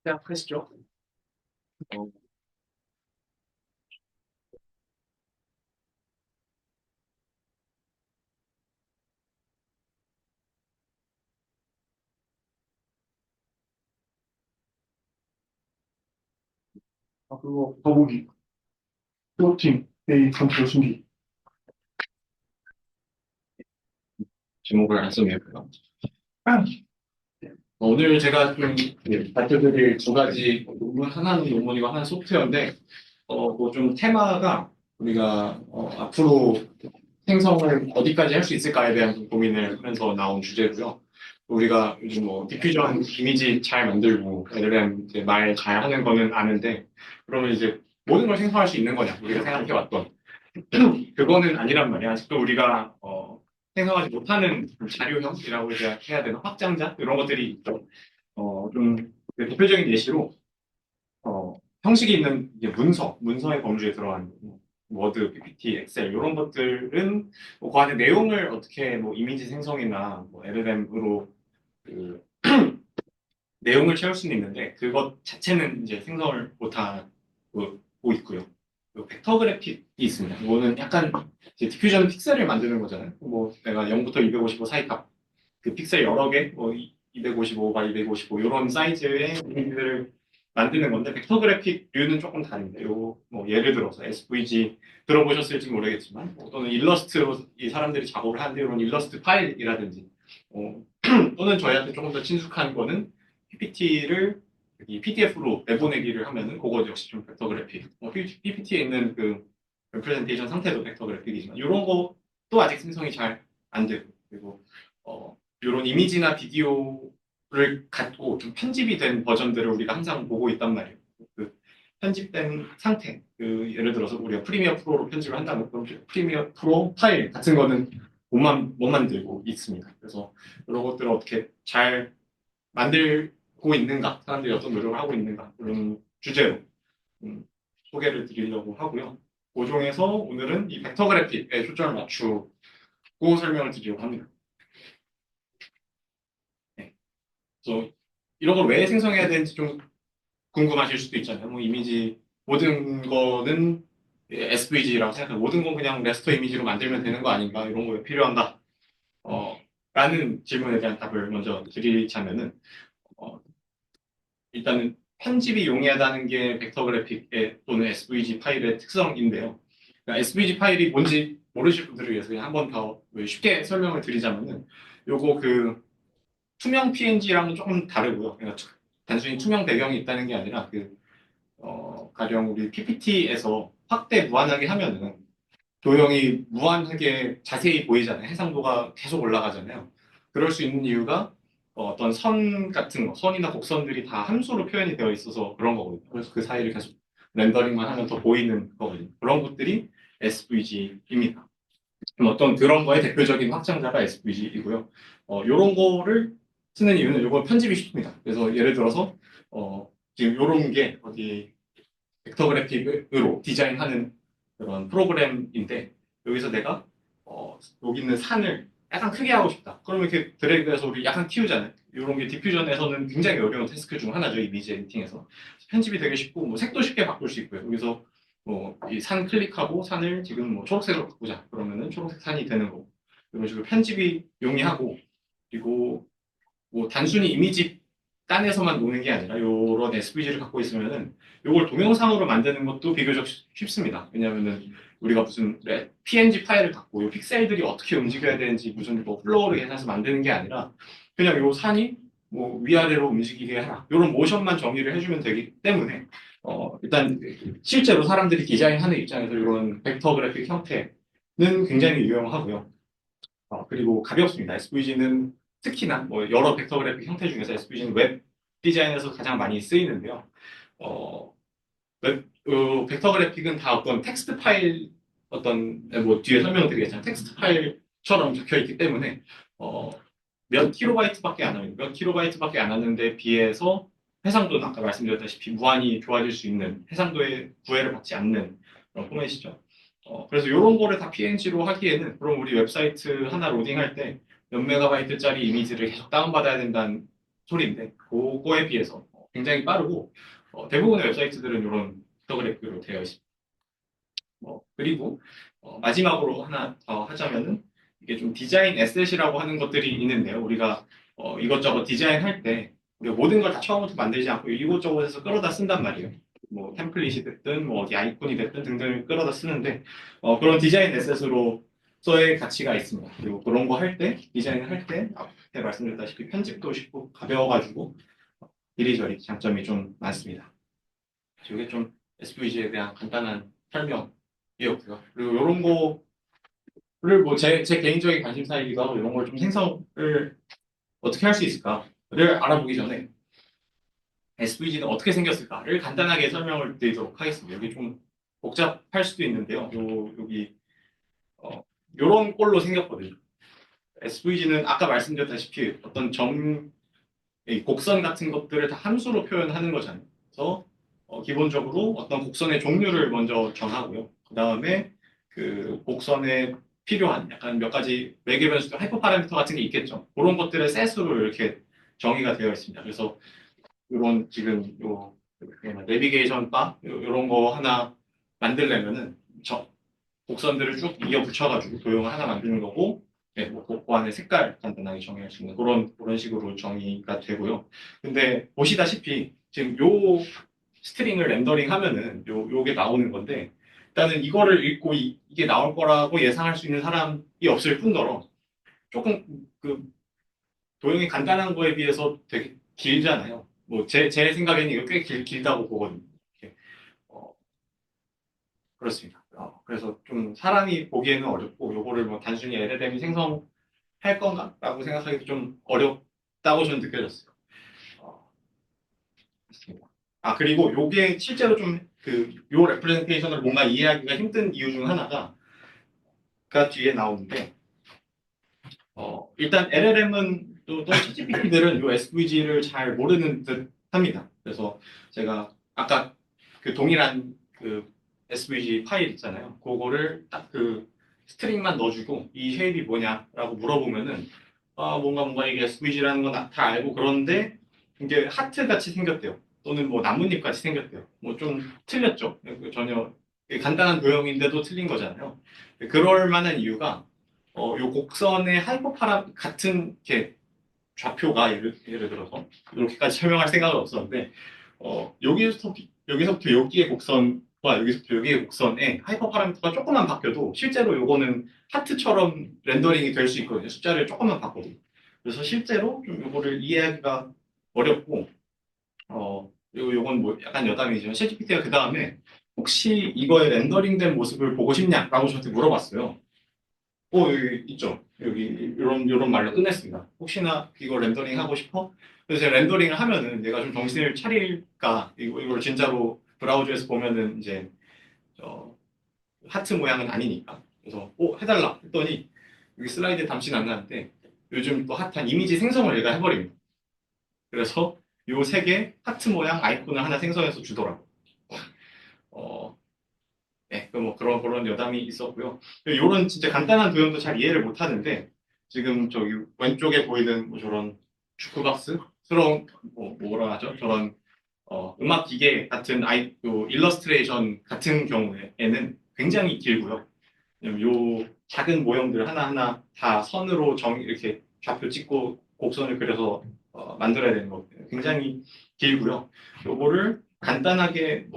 시작하시죠. 어, 그거 더보기, 플로팅, 데이 컨트롤 숨기. 제목을 안 써내고요. 오늘 제가 좀 발표드릴 두 가지 논문, 하나는 논문이고 하나는 소프트웨어인데, 뭐 좀 테마가 우리가 앞으로 생성을 어디까지 할 수 있을까에 대한 좀 고민을 하면서 나온 주제고요. 우리가 요즘 뭐 디퓨전 이미지 잘 만들고 LLM 이제 말 잘하는 거는 아는데, 그러면 이제 모든 걸 생성할 수 있는 거냐? 우리가 생각해 왔던 그거는 아니란 말이야. 아직도 우리가 생성하지 못하는 자료형이라고 해야 되나? 확장자 이런 것들이 있죠. 좀 대표적인 예시로 형식이 있는 이제 문서의 범주에 들어간 워드, PPT, 엑셀 이런 것들은 그 안에 내용을 어떻게 뭐 이미지 생성이나 뭐 LLM으로 그 내용을 채울 수는 있는데 그것 자체는 이제 생성을 못하고 있고요. 그 벡터 그래픽이 있습니다. 이거는 약간 이제 디퓨전 픽셀을 만드는 거잖아요. 뭐 내가 0부터 255 사이 값, 그 픽셀 여러 개, 뭐 255 by 255 이런 사이즈의 이미지들을 만드는 건데 벡터 그래픽류는 조금 다른데 요 뭐 예를 들어서 SVG 들어보셨을지 모르겠지만 또는 일러스트로 이 사람들이 작업을 하는데 이런 일러스트 파일이라든지 또는 저희한테 조금 더 친숙한 거는 PPT를 PDF로 내보내기를 하면은 그거 역시 좀 벡터 그래픽. PPT에 있는 그 프레젠테이션 상태도 벡터 그래픽이지만 이런 것도 아직 생성이 잘 안 되고 그리고 이런 이미지나 비디오를 갖고 좀 편집이 된 버전들을 우리가 항상 보고 있단 말이에요. 그 편집된 상태. 그 예를 들어서 우리가 프리미어 프로로 편집을 한다면 그럼 프리미어 프로 파일 같은 거는 못 만들고 있습니다. 그래서 이런 것들을 어떻게 잘 만들고 있는가, 사람들이 어떤 노력을 하고 있는가, 그런 주제로 음, 소개를 드리려고 하고요. 그 중에서 오늘은 이 벡터 그래픽에 초점을 맞추고 설명을 드리려고 합니다. 네. 그래서 이런 걸 왜 생성해야 되는지 좀 궁금하실 수도 있잖아요. 뭐 이미지 모든 거는 SVG라고 생각해요. 모든 건 그냥 레스터 이미지로 만들면 되는 거 아닌가? 이런 거 왜 필요한가? 라는 질문에 대한 답을 먼저 드리자면은 어, 일단은 편집이 용이하다는 게 벡터 그래픽의 또는 SVG 파일의 특성인데요. 그러니까 SVG 파일이 뭔지 모르실 분들을 위해서 그냥 한 번 더 쉽게 설명을 드리자면은 요거 그 투명 PNG랑은 조금 다르고요. 그러니까 단순히 투명 배경이 있다는 게 아니라 가령 우리 PPT에서 확대 무한하게 하면은 도형이 무한하게 자세히 보이잖아요. 해상도가 계속 올라가잖아요. 그럴 수 있는 이유가 어떤 선 같은 거, 선이나 곡선들이 다 함수로 표현이 되어 있어서 그런 거거든요. 그래서 그 사이를 계속 렌더링만 하면 더 보이는 거거든요. 그런 것들이 SVG입니다. 어떤 그런 거의 대표적인 확장자가 SVG이고요. 이런 거를 쓰는 이유는 이거 편집이 쉽습니다. 그래서 예를 들어서 지금 이런 게 어디 벡터 그래픽으로 디자인하는 그런 프로그램인데 여기서 내가 여기 있는 산을 약간 크게 하고 싶다. 그러면 이렇게 드래그해서 우리 약간 키우잖아요. 이런 게 디퓨전에서는 굉장히 어려운 태스크 중 하나죠. 이미지 에디팅에서 편집이 되게 쉽고 뭐 색도 쉽게 바꿀 수 있고요. 여기서 뭐 이 산 클릭하고 산을 지금 뭐 초록색으로 바꾸자. 그러면은 초록색 산이 되는 거고 이런 식으로 편집이 용이하고 그리고 뭐 단순히 이미지 딴에서만 노는 게 아니라 이런 SVG를 갖고 있으면은 이걸 동영상으로 만드는 것도 비교적 쉽습니다. 왜냐하면은 우리가 무슨 PNG 파일을 갖고 이 픽셀들이 어떻게 움직여야 되는지 무슨 뭐 플로어를 계산해서 만드는 게 아니라 그냥 이 산이 뭐 위아래로 움직이게 하라 이런 모션만 정의를 해주면 되기 때문에 일단 실제로 사람들이 디자인하는 입장에서 이런 벡터 그래픽 형태는 굉장히 유용하고요. 그리고 가볍습니다. SVG는 특히나 뭐 여러 벡터 그래픽 형태 중에서 SVG는 웹 디자인에서 가장 많이 쓰이는데요. 어, 벡터 그래픽은 다 어떤 텍스트 파일 뭐 뒤에 설명드리겠지만 텍스트 파일처럼 적혀 있기 때문에 어, 몇 킬로바이트밖에 안 합니다. 몇 킬로바이트밖에 안 하는데 비해서 해상도는 아까 말씀드렸다시피 무한히 좋아질 수 있는 해상도에 구애를 받지 않는 그런 포맷이죠. 그래서 이런 거를 다 PNG로 하기에는 그럼 우리 웹사이트 하나 로딩할 때 몇 메가바이트짜리 이미지를 계속 다운받아야 된다는 소리인데 그거에 비해서 굉장히 빠르고 대부분의 웹사이트들은 이런 오토그래프로 되어 있습니다. 그리고 마지막으로 하나 더 하자면은 이게 좀 디자인 에셋이라고 하는 것들이 있는데요. 우리가 이것저것 디자인할 때 우리가 모든 걸 다 처음부터 만들지 않고 이곳저곳에서 끌어다 쓴단 말이에요. 뭐 템플릿이 됐든 뭐 어디 아이콘이 됐든 등등 끌어다 쓰는데 그런 디자인 에셋으로서의 가치가 있습니다. 그리고 그런 거 할 때 디자인을 할 때 앞에 말씀드렸다시피 편집도 쉽고 가벼워가지고 이리저리 장점이 좀 많습니다. 이게 좀 SVG에 대한 간단한 설명이었고요. 그리고 이런 거를 뭐 제 개인적인 관심사이기도 하고 이런 걸 좀 생성을 어떻게 할 수 있을까를 알아보기 전에 SVG는 어떻게 생겼을까를 간단하게 설명을 드리도록 하겠습니다. 여기 좀 복잡할 수도 있는데요. 여기 이런 꼴로 생겼거든요. SVG는 아까 말씀드렸다시피 어떤 이 곡선 같은 것들을 다 함수로 표현하는 거잖아요. 그래서 기본적으로 어떤 곡선의 종류를 먼저 정하고요. 그 다음에 그 곡선에 필요한 약간 몇 가지 매개 변수, 하이퍼 파라미터 같은 게 있겠죠. 그런 것들의 셋으로 이렇게 정의가 되어 있습니다. 그래서 이런 지금 요 내비게이션 바 이런 거 하나 만들려면은 곡선들을 쭉 이어 붙여가지고 도형을 하나 만드는 거고, 네, 그 안에 색깔 간단하게 정의할 수 있는 그런 식으로 정의가 되고요. 근데 보시다시피 지금 요 스트링을 렌더링 하면은 요게 나오는 건데, 일단은 이거를 읽고 이게 나올 거라고 예상할 수 있는 사람이 없을 뿐더러 조금 그 도형이 간단한 거에 비해서 되게 길잖아요. 뭐 제 생각에는 이거 꽤 길다고 보거든요. 이렇게. 어, 그렇습니다. 그래서 좀 사람이 보기에는 어렵고 요거를 뭐 단순히 LLM이 생성할 건가라고 생각하기도 좀 어렵다고 저는 느껴졌어요. 어, 그렇습니다. 그리고 요게 실제로 좀 요 레프레젠테이션을 뭔가 이해하기가 힘든 이유 중 하나가 그 뒤에 나오는데 일단 LLM은 또 ChatGPT들은 요 SVG를 잘 모르는 듯 합니다. 그래서 제가 아까 그 동일한 그 SVG 파일 있잖아요. 그거를 딱 그 스트링만 넣어주고 이 쉐입이 뭐냐라고 물어보면은 뭔가 이게 SVG라는 건 다 알고 그런데 이게 하트 같이 생겼대요. 또는 뭐 나뭇잎 같이 생겼대요. 뭐 좀 틀렸죠. 전혀 간단한 도형인데도 틀린 거잖아요. 그럴 만한 이유가 요 곡선의 하이퍼파라 같은 이렇게 좌표가 예를 들어서 이렇게까지 설명할 생각은 없었는데 여기서부터 여기의 곡선과 여기서부터 여기의 곡선의 하이퍼 파라미터가 조금만 바뀌어도 실제로 요거는 하트처럼 렌더링이 될 수 있거든요. 숫자를 조금만 바꿔도. 그래서 실제로 좀 요거를 이해하기가 어렵고 요건 뭐 약간 여담이지만 챗GPT가 그 다음에 혹시 이거의 렌더링된 모습을 보고 싶냐라고 저한테 물어봤어요. 여기 있죠. 여기 이런 말로 끝냈습니다. 혹시나 이거 렌더링 하고 싶어? 그래서 제가 렌더링을 하면은 내가 좀 정신을 차릴까? 이걸 진짜로 브라우저에서 보면은 이제 하트 모양은 아니니까. 그래서 해달라 했더니 여기 슬라이드에 담진 않았는데 요즘 또 핫한 이미지 생성을 얘가 해버립니다. 그래서 요 세 개 하트 모양 아이콘을 하나 생성해서 주더라고. 어, 네, 뭐 그런 여담이 있었고요. 이런 진짜 간단한 도형도 잘 이해를 못 하는데 지금 저기 왼쪽에 보이는 뭐 저런 주크박스스러운 뭐라 하죠? 저런 음악 기계 같은 일러스트레이션 같은 경우에는 굉장히 길고요. 왜냐면 요 작은 모형들 하나하나 다 선으로 이렇게 좌표 찍고 곡선을 그려서 만들어야 되는 거 굉장히 길고요. 요거를 간단하게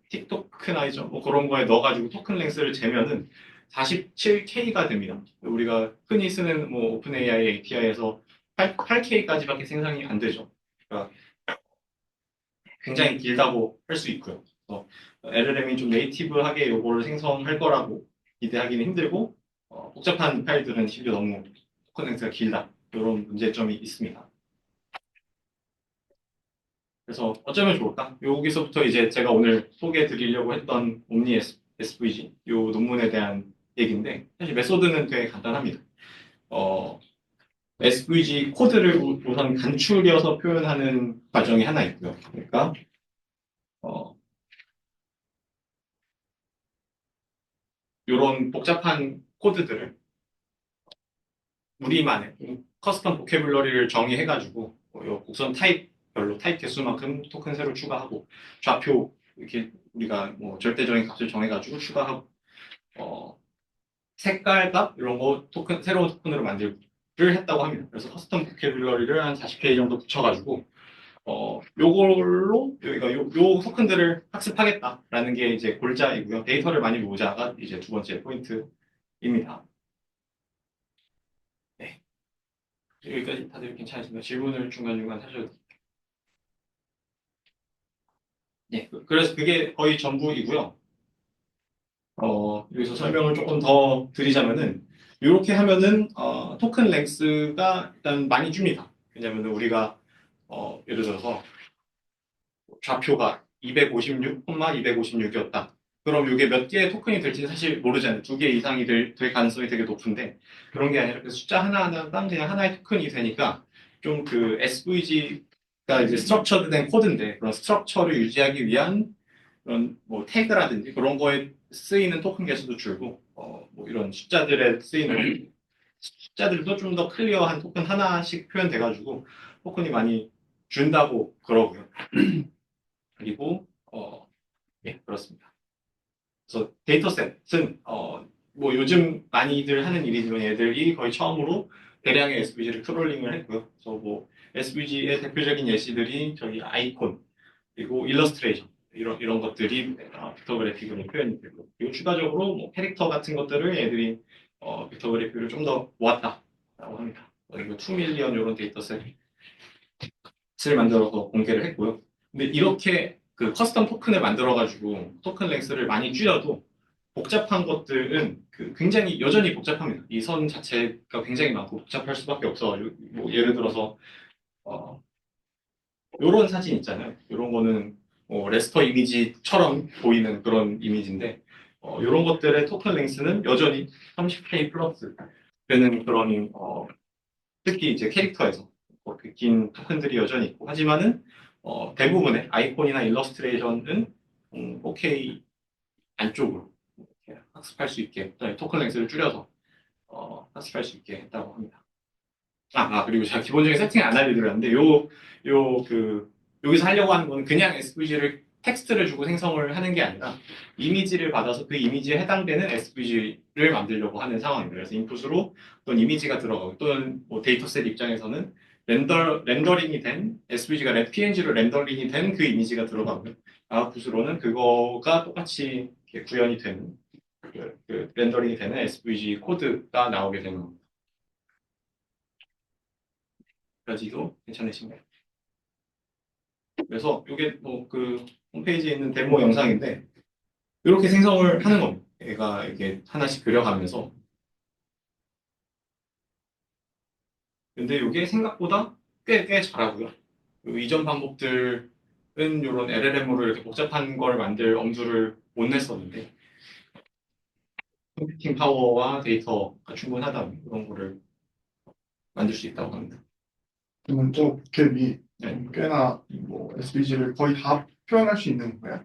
틱토크나이저 뭐 그런 거에 넣어가지고 토큰 랭스를 재면은 47K가 됩니다. 우리가 흔히 쓰는 뭐 오픈 AI API에서 8K까지밖에 생성이 안 되죠. 그러니까 굉장히 길다고 할 수 있고요. LLM이 좀 네이티브하게 요거를 생성할 거라고 기대하기는 힘들고 복잡한 파일들은 심지어 너무 토큰 랭스가 길다. 이런 문제점이 있습니다. 그래서 어쩌면 좋을까? 여기서부터 이제 제가 오늘 소개해 드리려고 했던 옴니 SVG 요 논문에 대한 얘기인데 사실 메소드는 되게 간단합니다. SVG 코드를 우선 간추려서 표현하는 과정이 하나 있고요. 그러니까 이런 복잡한 코드들을 우리만의 커스텀 보캐블러리를 정의해가지고 요 곡선 타입 별로 타입 개수만큼 토큰 새로 추가하고 좌표 이렇게 우리가 뭐 절대적인 값을 정해가지고 추가하고 색깔 값 이런 거 토큰 새로운 토큰으로 만들기를 했다고 합니다. 그래서 커스텀 보캐뷸러리를 한 40페이지 정도 붙여가지고 요걸로 여기가 요 토큰들을 학습하겠다라는 게 이제 골자이고요. 데이터를 많이 모으자가 이제 두 번째 포인트입니다. 네. 여기까지 다들 괜찮으신가요? 질문을 중간중간 하셔도 돼요. 네. 그래서 그게 거의 전부이고요. 여기서 설명을 조금 더 드리자면은 이렇게 하면은 토큰 랭스가 일단 많이 줍니다. 왜냐면은 우리가 예를 들어서 좌표가 256,256이었다. 그럼 이게 몇 개의 토큰이 될지는 사실 모르잖아요. 두 개 이상이 될 가능성이 되게 높은데 그런 게 아니라 그 숫자 하나하나당 그냥 하나의 토큰이 되니까 좀 그 SVG가 이제 스트럭처드 된 코드인데 그런 스트럭처를 유지하기 위한 그런 뭐 태그라든지 그런 거에 쓰이는 토큰 개수도 줄고 뭐 이런 숫자들에 쓰이는 숫자들도 좀 더 클리어한 토큰 하나씩 표현돼가지고 토큰이 많이 준다고 그러고요. 그리고 예, 그렇습니다. 그래서 데이터셋은 뭐 요즘 많이들 하는 일이지만 얘들이 거의 처음으로 대량의 SVG를 크롤링을 했고요. 그래서 뭐 SVG의 대표적인 예시들이 저기 아이콘 그리고 일러스트레이션 이런 것들이 빅터그래픽으로 표현이 되고 그리고 추가적으로 뭐 캐릭터 같은 것들을 얘들이 빅터그래픽으로 좀 더 모았다라고 합니다. 그리고 2밀리언 이런 데이터셋을 만들어서 공개를 했고요. 근데 이렇게 그 커스텀 토큰을 만들어가지고 토큰 랭스를 많이 줄여도 복잡한 것들은 굉장히 여전히 복잡합니다. 이 선 자체가 굉장히 많고 복잡할 수밖에 없어가지고 뭐 예를 들어서 이런 사진 있잖아요. 이런 거는 레스터 이미지처럼 보이는 그런 이미지인데 이런 것들의 토큰 랭스는 여전히 30K 플러스 되는 그런 특히 이제 캐릭터에서 긴 토큰들이 여전히 있고 하지만은 대부분의 아이콘이나 일러스트레이션은 4K 안쪽으로 이렇게 학습할 수 있게 토큰 랭스를 줄여서 학습할 수 있게 했다고 합니다. 그리고 제가 기본적인 세팅 안 알려드렸는데, 여기서 하려고 하는 건 그냥 SVG를 텍스트를 주고 생성을 하는 게 아니라, 이미지를 받아서 그 이미지에 해당되는 SVG를 만들려고 하는 상황입니다. 그래서 인풋으로 또는 이미지가 들어가고, 또는 뭐 데이터셋 입장에서는 렌더링이 된, SVG가 PNG로 렌더링이 된 그 이미지가 들어가고요. 아웃풋으로는 그거가 똑같이 이렇게 구현이 되는, 렌더링이 되는 SVG 코드가 나오게 되는 겁니다. 까지도 괜찮으신가요? 그래서 이게 뭐 그 홈페이지에 있는 데모 영상인데 이렇게 생성을 하는 겁니다. 얘가 이렇게 하나씩 그려가면서 근데 이게 생각보다 꽤 잘하고요. 그 이전 방법들은 이런 LLM으로 이렇게 복잡한 걸 만들 엄두를 못 냈었는데 컴퓨팅 파워와 데이터가 충분하다면 이런 거를 만들 수 있다고 합니다. 그러면 저 캡이 네. 꽤나 뭐 SVG를 거의 다 표현할 수 있는 거야?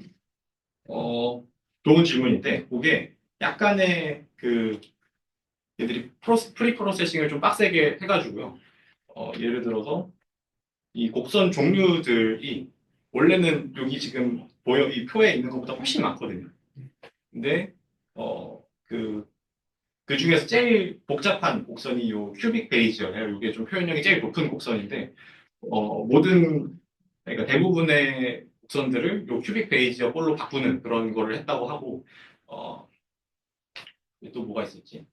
좋은 질문인데 그게 약간의 얘들이 프리 프로세싱을 좀 빡세게 해가지고요. 예를 들어서 이 곡선 종류들이 원래는 여기 지금 이 표에 있는 것보다 훨씬 많거든요. 근데 그 중에서 제일 복잡한 곡선이 요 큐빅 베이지예요. 이게 좀 표현력이 제일 높은 곡선인데 그러니까 대부분의 곡선들을 요 큐빅 베이지어 꼴로 바꾸는 그런 거를 했다고 하고 어, 또 뭐가 있었지?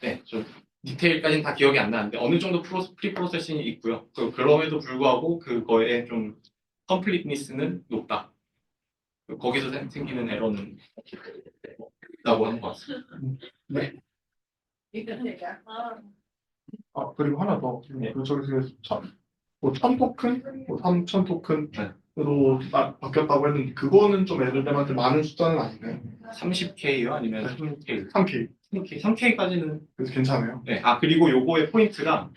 네, 좀 디테일까지는 다 기억이 안 나는데 어느 정도 프리 프로세싱이 있고요. 그럼에도 불구하고 그거에 좀 컴플리트니스는 높다. 거기서 생기는 에러는 있다고 하는 것 같습니다. 네. 그리고 하나 더. 네. 저기서 천 토큰, 뭐 3천 토큰으로 네. 바뀌었다고 했는데 그거는 좀 애들한테 많은 숫자는 아닌가요? 30K요? 아니면 네. 3K? 3K. 3K까지는 그래서 괜찮아요. 네. 그리고 요거의 포인트가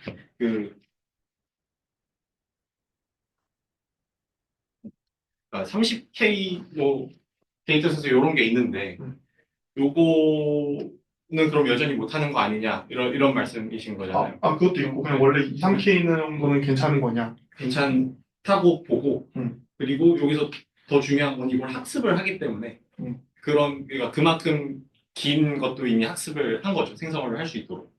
30K 뭐 데이터 센서 이런 게 있는데 요거는 그럼 여전히 못하는 거 아니냐 이런 말씀이신 거잖아요. 그것도 있고, 그냥 원래 2, 3K 정도는 괜찮은 거냐? 괜찮다고 보고 음. 그리고 여기서 더 중요한 건 이걸 학습을 하기 때문에 음. 그러니까 그만큼 긴 것도 이미 학습을 한 거죠. 생성을 할 수 있도록.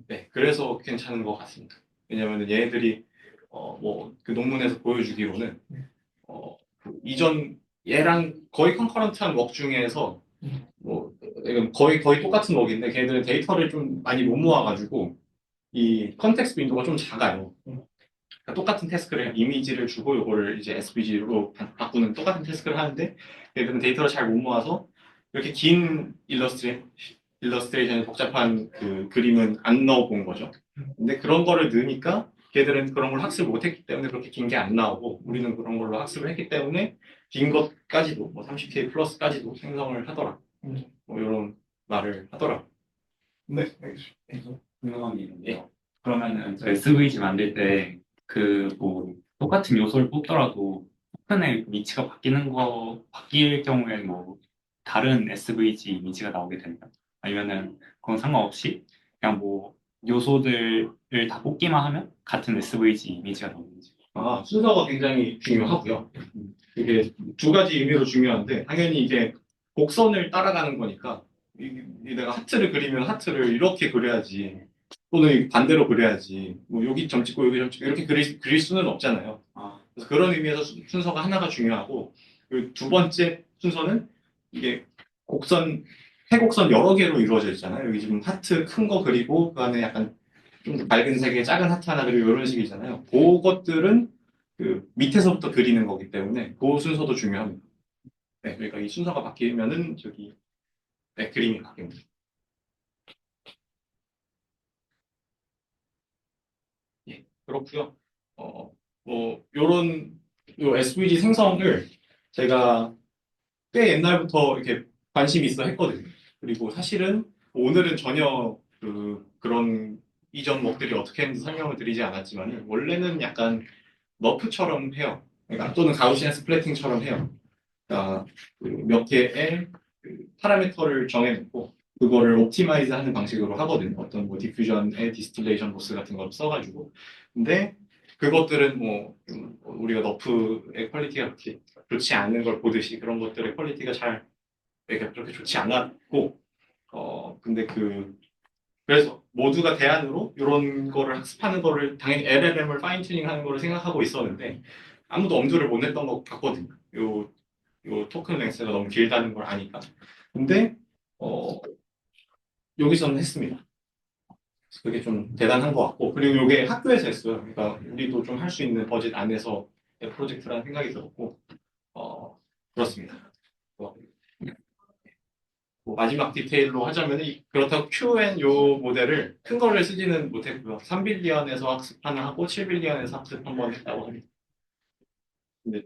네, 그래서 괜찮은 것 같습니다. 왜냐하면 얘네들이 뭐 그 논문에서 보여주기로는 그 이전 얘랑 거의 컨커런트한 웍 중에서 뭐 이건 거의 똑같은 웍인데 걔네들은 데이터를 좀 많이 못 모아가지고 이 컨텍스트 윈도가 좀 작아요. 그러니까 똑같은 태스크를 이미지를 주고 요거를 이제 SVG로 바꾸는 똑같은 태스크를 하는데 얘들은 데이터를 잘 못 모아서 이렇게 긴 일러스트레이션이 복잡한 그 그림은 안 넣어본 거죠. 근데 그런 거를 넣으니까 걔들은 그런 걸 학습을 못했기 때문에 그렇게 긴 게 안 나오고 우리는 그런 걸로 학습을 했기 때문에 긴 것까지도 뭐 30K 플러스까지도 생성을 하더라. 뭐 이런 말을 하더라. 네, 알겠습니다. 궁금한 게 있는데, 예. 그러면은 저 SVG 만들 때 그 뭐 똑같은 요소를 뽑더라도 토큰의 위치가 바뀔 경우에 뭐 다른 SVG 이미지가 나오게 되나요? 아니면은 그건 상관없이 그냥 뭐 요소들을 다 뽑기만 하면 같은 SVG 이미지가 나오는지. 순서가 굉장히 중요하고요. 이게 두 가지 의미로 중요한데 당연히 이게 곡선을 따라가는 거니까 내가 하트를 그리면 하트를 이렇게 그려야지 또는 반대로 그려야지 뭐 여기 점 찍고 여기 점 찍고 이렇게 그릴 수는 없잖아요. 그래서 그런 의미에서 순서가 하나가 중요하고 그리고 두 번째 순서는 이게 해곡선 여러 개로 이루어져 있잖아요. 여기 지금 하트 큰 거 그리고 그 안에 약간 좀 더 밝은 색의 작은 하트 하나 그리고 이런 식이잖아요. 그것들은 그 밑에서부터 그리는 거기 때문에 그 순서도 중요합니다. 네, 그러니까 이 순서가 바뀌면은 네, 그림이 바뀝니다. 예, 그렇고요. 요 SVG 생성을 제가 꽤 옛날부터 이렇게 관심이 있어 했거든요. 그리고 사실은 오늘은 전혀 그런 이전 먹들이 어떻게 했는지 설명을 드리지 않았지만 원래는 약간 너프처럼 해요. 그러니까 또는 가우시안 스플래팅처럼 해요. 그러니까 몇 개의 파라미터를 정해놓고 그거를 옵티마이즈 하는 방식으로 하거든요. 어떤 뭐 디퓨전의 디스틸레이션 로스 같은 걸 써가지고. 근데 그것들은 뭐 우리가 너프의 퀄리티가 그렇게 좋지 않은 걸 보듯이 그런 것들의 퀄리티가 그렇게 좋지 않았고 근데 그래서 모두가 대안으로 이런 거를 학습하는 거를 당연히 LLM을 파인 튜닝 하는 거를 생각하고 있었는데 아무도 엄두를 못 냈던 것 같거든요. 요 토큰 랭스가 너무 길다는 걸 아니까. 근데 여기서는 했습니다. 그게 좀 대단한 것 같고 그리고 이게 학교에서 했어요. 그러니까 우리도 좀 할 수 있는 버짓 안에서 프로젝트라는 생각이 들었고 그렇습니다. 뭐 마지막 디테일로 하자면 그렇다고 QN 요 모델을 큰 거를 쓰지는 못했고요. 3빌리언에서 학습 하나 하고 7빌리언에서 학습 한 번 했다고 합니다. 근데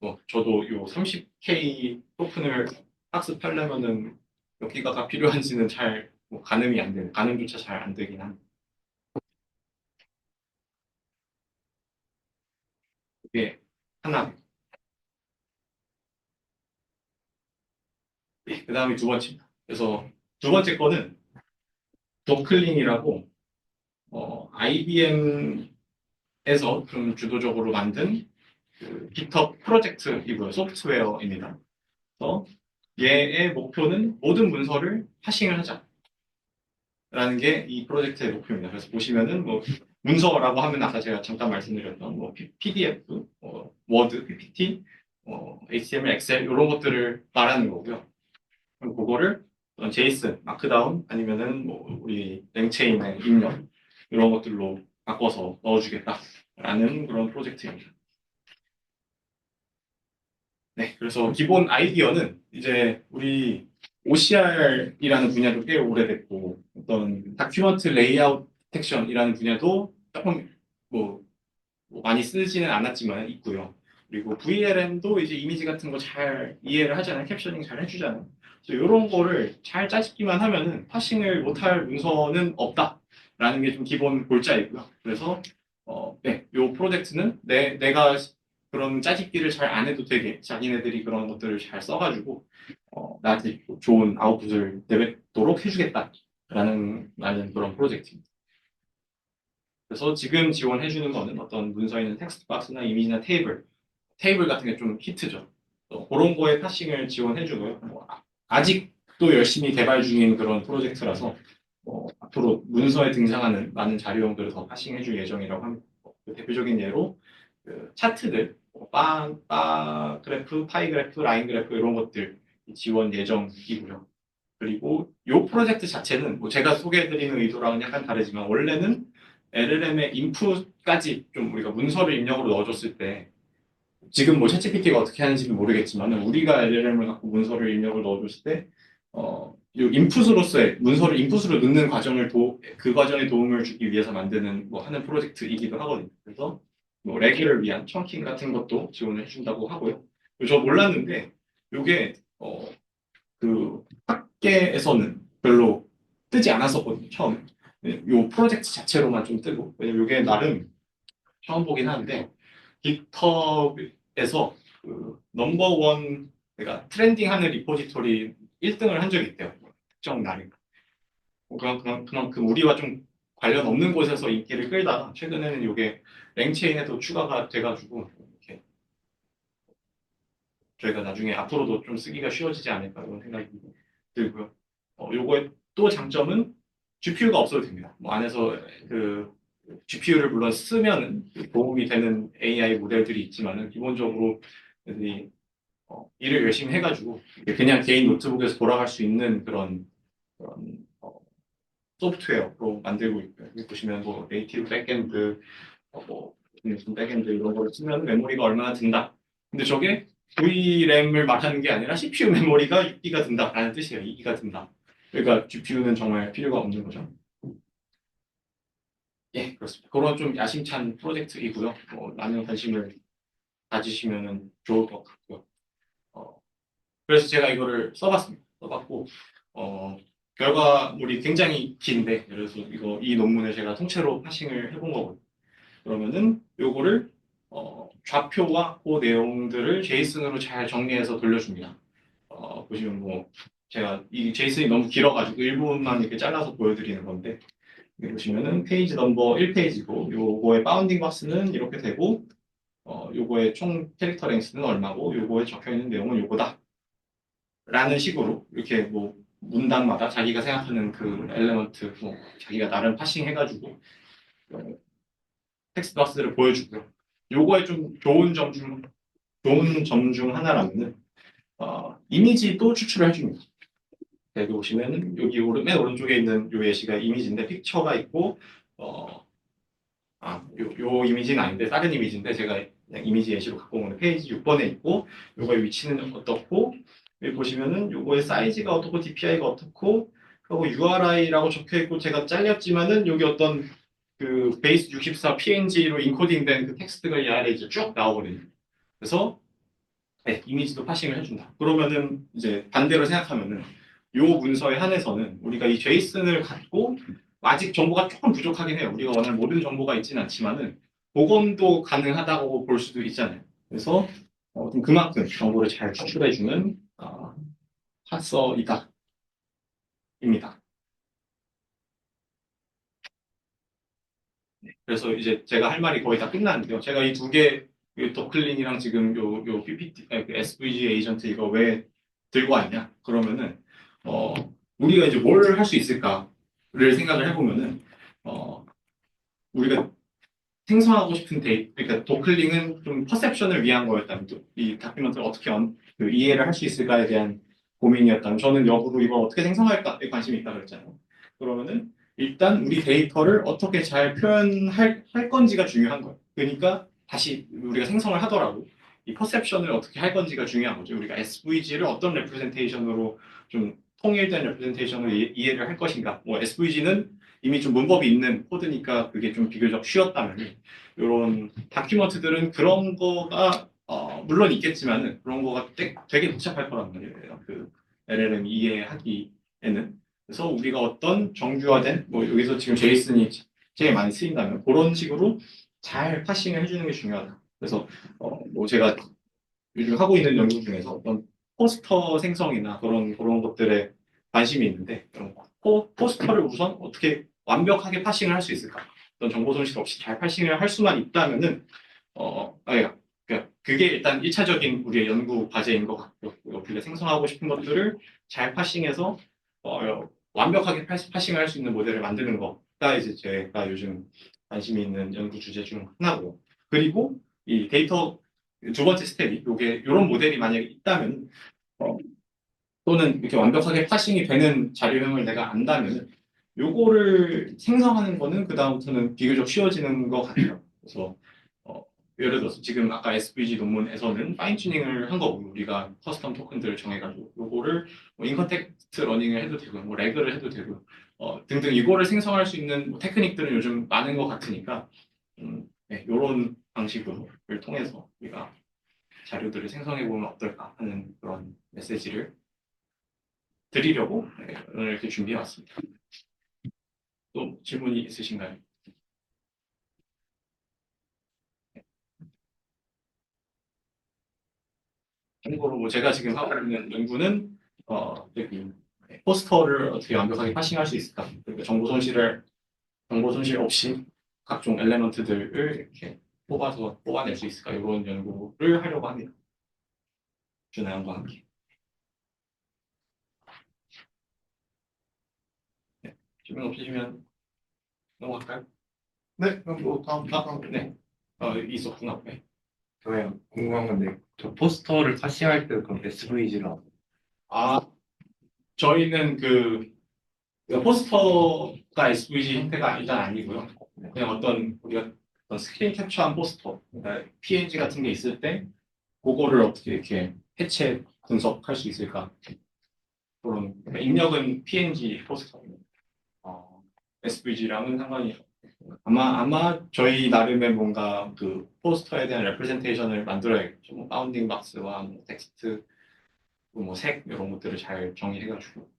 뭐 저도 요 30K 토큰을 학습하려면은 몇 기가가 필요한지는 뭐 가늠조차 잘 안 되긴 합니다. 이게 하나. 그 다음이 두 번째입니다. 그래서 두 번째 거는 더클링이라고 IBM에서 좀 주도적으로 만든 깃허브 프로젝트이고요. 소프트웨어입니다. 그래서 얘의 목표는 모든 문서를 하싱을 하자. 라는 게 이 프로젝트의 목표입니다. 그래서 보시면은 뭐 문서라고 하면 아까 제가 잠깐 말씀드렸던 뭐 PDF, 워드, PPT, HTML, 엑셀 이런 것들을 말하는 거고요. 그럼 그거를 제이슨, 마크다운 아니면은 뭐 우리 랭체인의 입력 이런 것들로 바꿔서 넣어주겠다라는 그런 프로젝트입니다. 네, 그래서 기본 아이디어는 이제 우리 OCR이라는 분야도 꽤 오래됐고 어떤 다큐먼트 레이아웃 디텍션이라는 분야도 조금 뭐 많이 쓰지는 않았지만 있고요. 그리고 VLM도 이제 이미지 같은 거 잘 이해를 하잖아요. 캡셔닝 잘 해주잖아요. 그래서 이런 거를 잘 짜집기만 하면은 파싱을 못할 문서는 없다라는 게 좀 기본 골자이고요. 그래서 네, 이 프로젝트는 내가 그런 짜집기를 잘 안 해도 되게 자기네들이 그런 것들을 잘 써가지고 나한테 좋은 아웃풋을 내뱉도록 해주겠다라는 그런 프로젝트입니다. 그래서 지금 지원해주는 거는 어떤 문서에 있는 텍스트 박스나 이미지나 테이블 같은 게 좀 히트죠. 그런 거에 파싱을 지원해주고요. 아직도 열심히 개발 중인 그런 프로젝트라서 앞으로 문서에 등장하는 많은 자료용들을 더 파싱해줄 예정이라고 합니다. 그 대표적인 예로 그 차트들, 바 그래프, 파이 그래프, 라인 그래프 이런 것들 지원 예정이고요. 그리고 이 프로젝트 자체는 뭐 제가 소개해드리는 의도랑은 약간 다르지만 원래는 LLM의 인풋까지 좀 우리가 문서를 입력으로 넣어줬을 때 지금 뭐 챗GPT가 어떻게 하는지는 모르겠지만 우리가 LLM을 갖고 문서를 입력을 넣어줬을 때 이 인풋으로서의 문서를 인풋으로 넣는 그 과정에 도움을 주기 위해서 만드는 뭐 하는 프로젝트이기도 하거든요. 그래서 뭐 레기를 위한 청킹 같은 것도 지원을 해준다고 하고요. 저 몰랐는데 이게 그 학계에서는 별로 뜨지 않았었거든요. 처음에. 이 프로젝트 자체로만 좀 뜨고 왜냐면 이게 나름 처음 보긴 하는데 깃허브에서 그 넘버원 그러니까 트렌딩하는 리포지토리 1등을 한 적이 있대요. 특정 날에. 그만큼 우리와 좀 관련 없는 곳에서 인기를 끌다가 최근에는 이게 랭체인에도 추가가 돼가지고 이렇게 저희가 나중에 앞으로도 좀 쓰기가 쉬워지지 않을까 이런 생각이 들고요. 요거의 또 장점은 GPU가 없어도 됩니다. 뭐 안에서 그 GPU를 물론 쓰면 도움이 되는 AI 모델들이 있지만은 기본적으로 애들이 일을 열심히 해가지고 그냥 개인 노트북에서 돌아갈 수 있는 그런 소프트웨어로 만들고 있고요. 여기 보시면 뭐 네이티브 백엔드, 뭐 무슨 백엔드 이런 걸 쓰면 메모리가 얼마나 든다. 근데 저게 VRAM을 말하는 게 아니라 CPU 메모리가 6기가 든다라는 뜻이에요. 2기가 든다. 그러니까 GPU는 정말 필요가 없는 거죠. 예, 그렇습니다. 그런 좀 야심찬 프로젝트이고요. 많은 관심을 가지시면 좋을 것 같고요. 어, 그래서 제가 이거를 써봤습니다. 써봤고, 결과물이 굉장히 긴데, 그래서 이 논문을 제가 통째로 파싱을 해본 거거든요. 그러면은 요거를 좌표와 그 내용들을 제이슨으로 잘 정리해서 돌려줍니다. 보시면 뭐 제가 이 제이슨이 너무 길어가지고 일부분만 이렇게 잘라서 보여드리는 건데 여기 보시면은 페이지 넘버 1페이지고 요거의 바운딩 박스는 이렇게 되고 요거의 총 캐릭터 랭스는 얼마고 요거에 적혀있는 내용은 요거다 라는 식으로 이렇게 뭐 문단마다 자기가 생각하는 그 엘레먼트 뭐 자기가 나름 파싱 해가지고 텍스트 박스를 보여주고요. 요거의 좀 좋은 점 중 하나라면은 이미지도 추출을 해줍니다. 여기 보시면은 여기 맨 오른쪽에 있는 요 예시가 이미지인데 픽처가 있고 요 이미지는 아닌데 다른 이미지인데 제가 그냥 이미지 예시로 갖고 오는 페이지 6번에 있고 요거의 위치는 어떻고 여기 보시면은 요거의 사이즈가 어떻고 DPI가 어떻고 그리고 URI라고 적혀 있고 제가 잘렸지만은 여기 어떤 그 베이스 64 PNG로 인코딩된 그 텍스트가 이 아래에 이제 쭉 나오거든요. 그래서 네, 이미지도 파싱을 해준다. 그러면은 이제 반대로 생각하면은 요 문서에 한해서는 우리가 이 제이슨을 갖고 아직 정보가 조금 부족하긴 해요. 우리가 원하는 모든 정보가 있지는 않지만은 복원도 가능하다고 볼 수도 있잖아요. 그래서 좀 그만큼 정보를 잘 추출해주는 핫서이다 입니다. 그래서 이제 제가 할 말이 거의 다 끝났는데요. 제가 이 두 개, 더클린이랑 지금 요 PPT, 그 SVG 에이전트 이거 왜 들고 왔냐? 그러면은, 우리가 이제 뭘 할 수 있을까를 생각을 해보면은, 우리가 생성하고 싶은 그러니까 도클링은 좀 퍼셉션을 위한 거였다면, 이 다큐멘터를 어떻게 그 이해를 할 수 있을까에 대한 고민이었다면, 저는 역으로 이걸 어떻게 생성할까에 관심이 있다고 그랬잖아요. 그러면은, 일단 우리 데이터를 어떻게 잘 할 건지가 중요한 거예요. 그러니까 다시 우리가 생성을 하더라도 이 퍼셉션을 어떻게 할 건지가 중요한 거죠. 우리가 SVG를 어떤 레프레젠테이션으로 좀 통일된 레프레젠테이션으로 이해를 할 것인가. 뭐 SVG는 이미 좀 문법이 있는 코드니까 그게 좀 비교적 쉬웠다면 이런 다큐먼트들은 그런 거가 물론 있겠지만은 그런 거가 되게 복잡할 거란 말이에요. 그 LLM 이해하기에는. 그래서 우리가 어떤 정규화된 뭐 여기서 지금 제이슨이 제일 많이 쓰인다면 그런 식으로 잘 파싱을 해주는 게 중요하다. 그래서 뭐 제가 요즘 하고 있는 연구 중에서 어떤 포스터 생성이나 그런 것들에 관심이 있는데 그런 포스터를 우선 어떻게 완벽하게 파싱을 할 수 있을까? 어떤 정보 손실 없이 잘 파싱을 할 수만 있다면은 아니, 그러니까 그게 일단 1차적인 우리의 연구 과제인 것 같고요. 우리가 생성하고 싶은 것들을 잘 파싱해서 완벽하게 파싱을 할 수 있는 모델을 만드는 거가 이제 제가 요즘 관심이 있는 연구 주제 중 하나고요. 그리고 이 데이터 두 번째 스텝이 요게 이런 모델이 만약에 있다면 어, 또는 이렇게 완벽하게 파싱이 되는 자료형을 내가 안다면 요거를 생성하는 거는 그 다음부터는 비교적 쉬워지는 것 같아요. 그래서 어, 예를 들어서 지금 아까 SVG 논문에서는 파인 튜닝을 한 거고 우리가 커스텀 토큰들을 정해가지고 요거를 뭐 인컨텍스트 러닝을 해도 되고 뭐 레그를 해도 되고 등등 이거를 생성할 수 있는 뭐 테크닉들은 요즘 많은 것 같으니까 네, 이런 방식으로 통해서 우리가 자료들을 생성해 보면 어떨까 하는 그런 메시지를 드리려고 네, 오늘 이렇게 준비해 왔습니다. 또 질문이 있으신가요? 참고로 뭐 제가 지금 하고 있는 연구는 여기 포스터를 어떻게 완벽하게 파싱할 수 있을까? 그리고 정보 손실 없이 각종 엘레먼트들을 이렇게 뽑아낼 수 있을까? 이런 연구를 하려고 합니다. 준하양과 함께. 네, 질문 없으시면 넘어갈까요? 네, 그럼 뭐 네, 있었구나. 네. 저요 궁금한 건데 저 포스터를 파시할 때 그럼 SVG라 아, 저희는 그 포스터가 SVG 형태가 일단 아니고요. 그냥 우리가 어떤 스크린 캡처한 포스터, 그러니까 PNG 같은 게 있을 때 그거를 어떻게 이렇게 해체 분석할 수 있을까? 그런 그러니까 입력은 PNG 포스터입니다. SVG랑은 상관이 아마 저희 나름의 뭔가 그 포스터에 대한 레프레젠테이션을 만들어야겠죠. 뭐 바운딩 박스와 뭐 텍스트, 뭐 색 이런 것들을 잘 정의해가지고.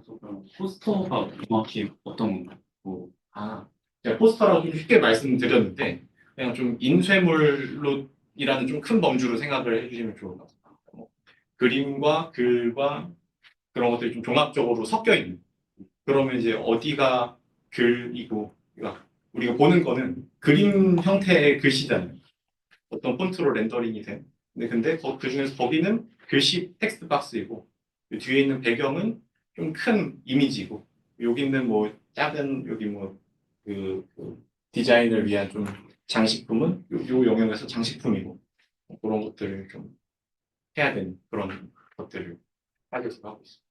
또 그럼 포스터가 정확히 어떤 건가요? 뭐, 제가 포스터라고 좀 쉽게 말씀드렸는데 그냥 좀 인쇄물로 이라는 좀 큰 범주로 생각을 해주시면 좋을 것 같아요. 뭐 그림과 글과 그런 것들이 좀 종합적으로 섞여 있는. 그러면 이제 어디가 글이고, 그러니까 우리가 보는 거는 그림 형태의 글씨잖아요. 어떤 폰트로 렌더링이 된. 근데 그 중에서 거기는 글씨 텍스트 박스이고, 그 뒤에 있는 배경은 좀 큰 이미지고, 여기 있는 뭐 작은 여기 뭐 그 디자인을 위한 좀 장식품은 요 영역에서 장식품이고, 그런 것들을 좀 해야 되는 그런 것들을 하려고 하고 있습니다.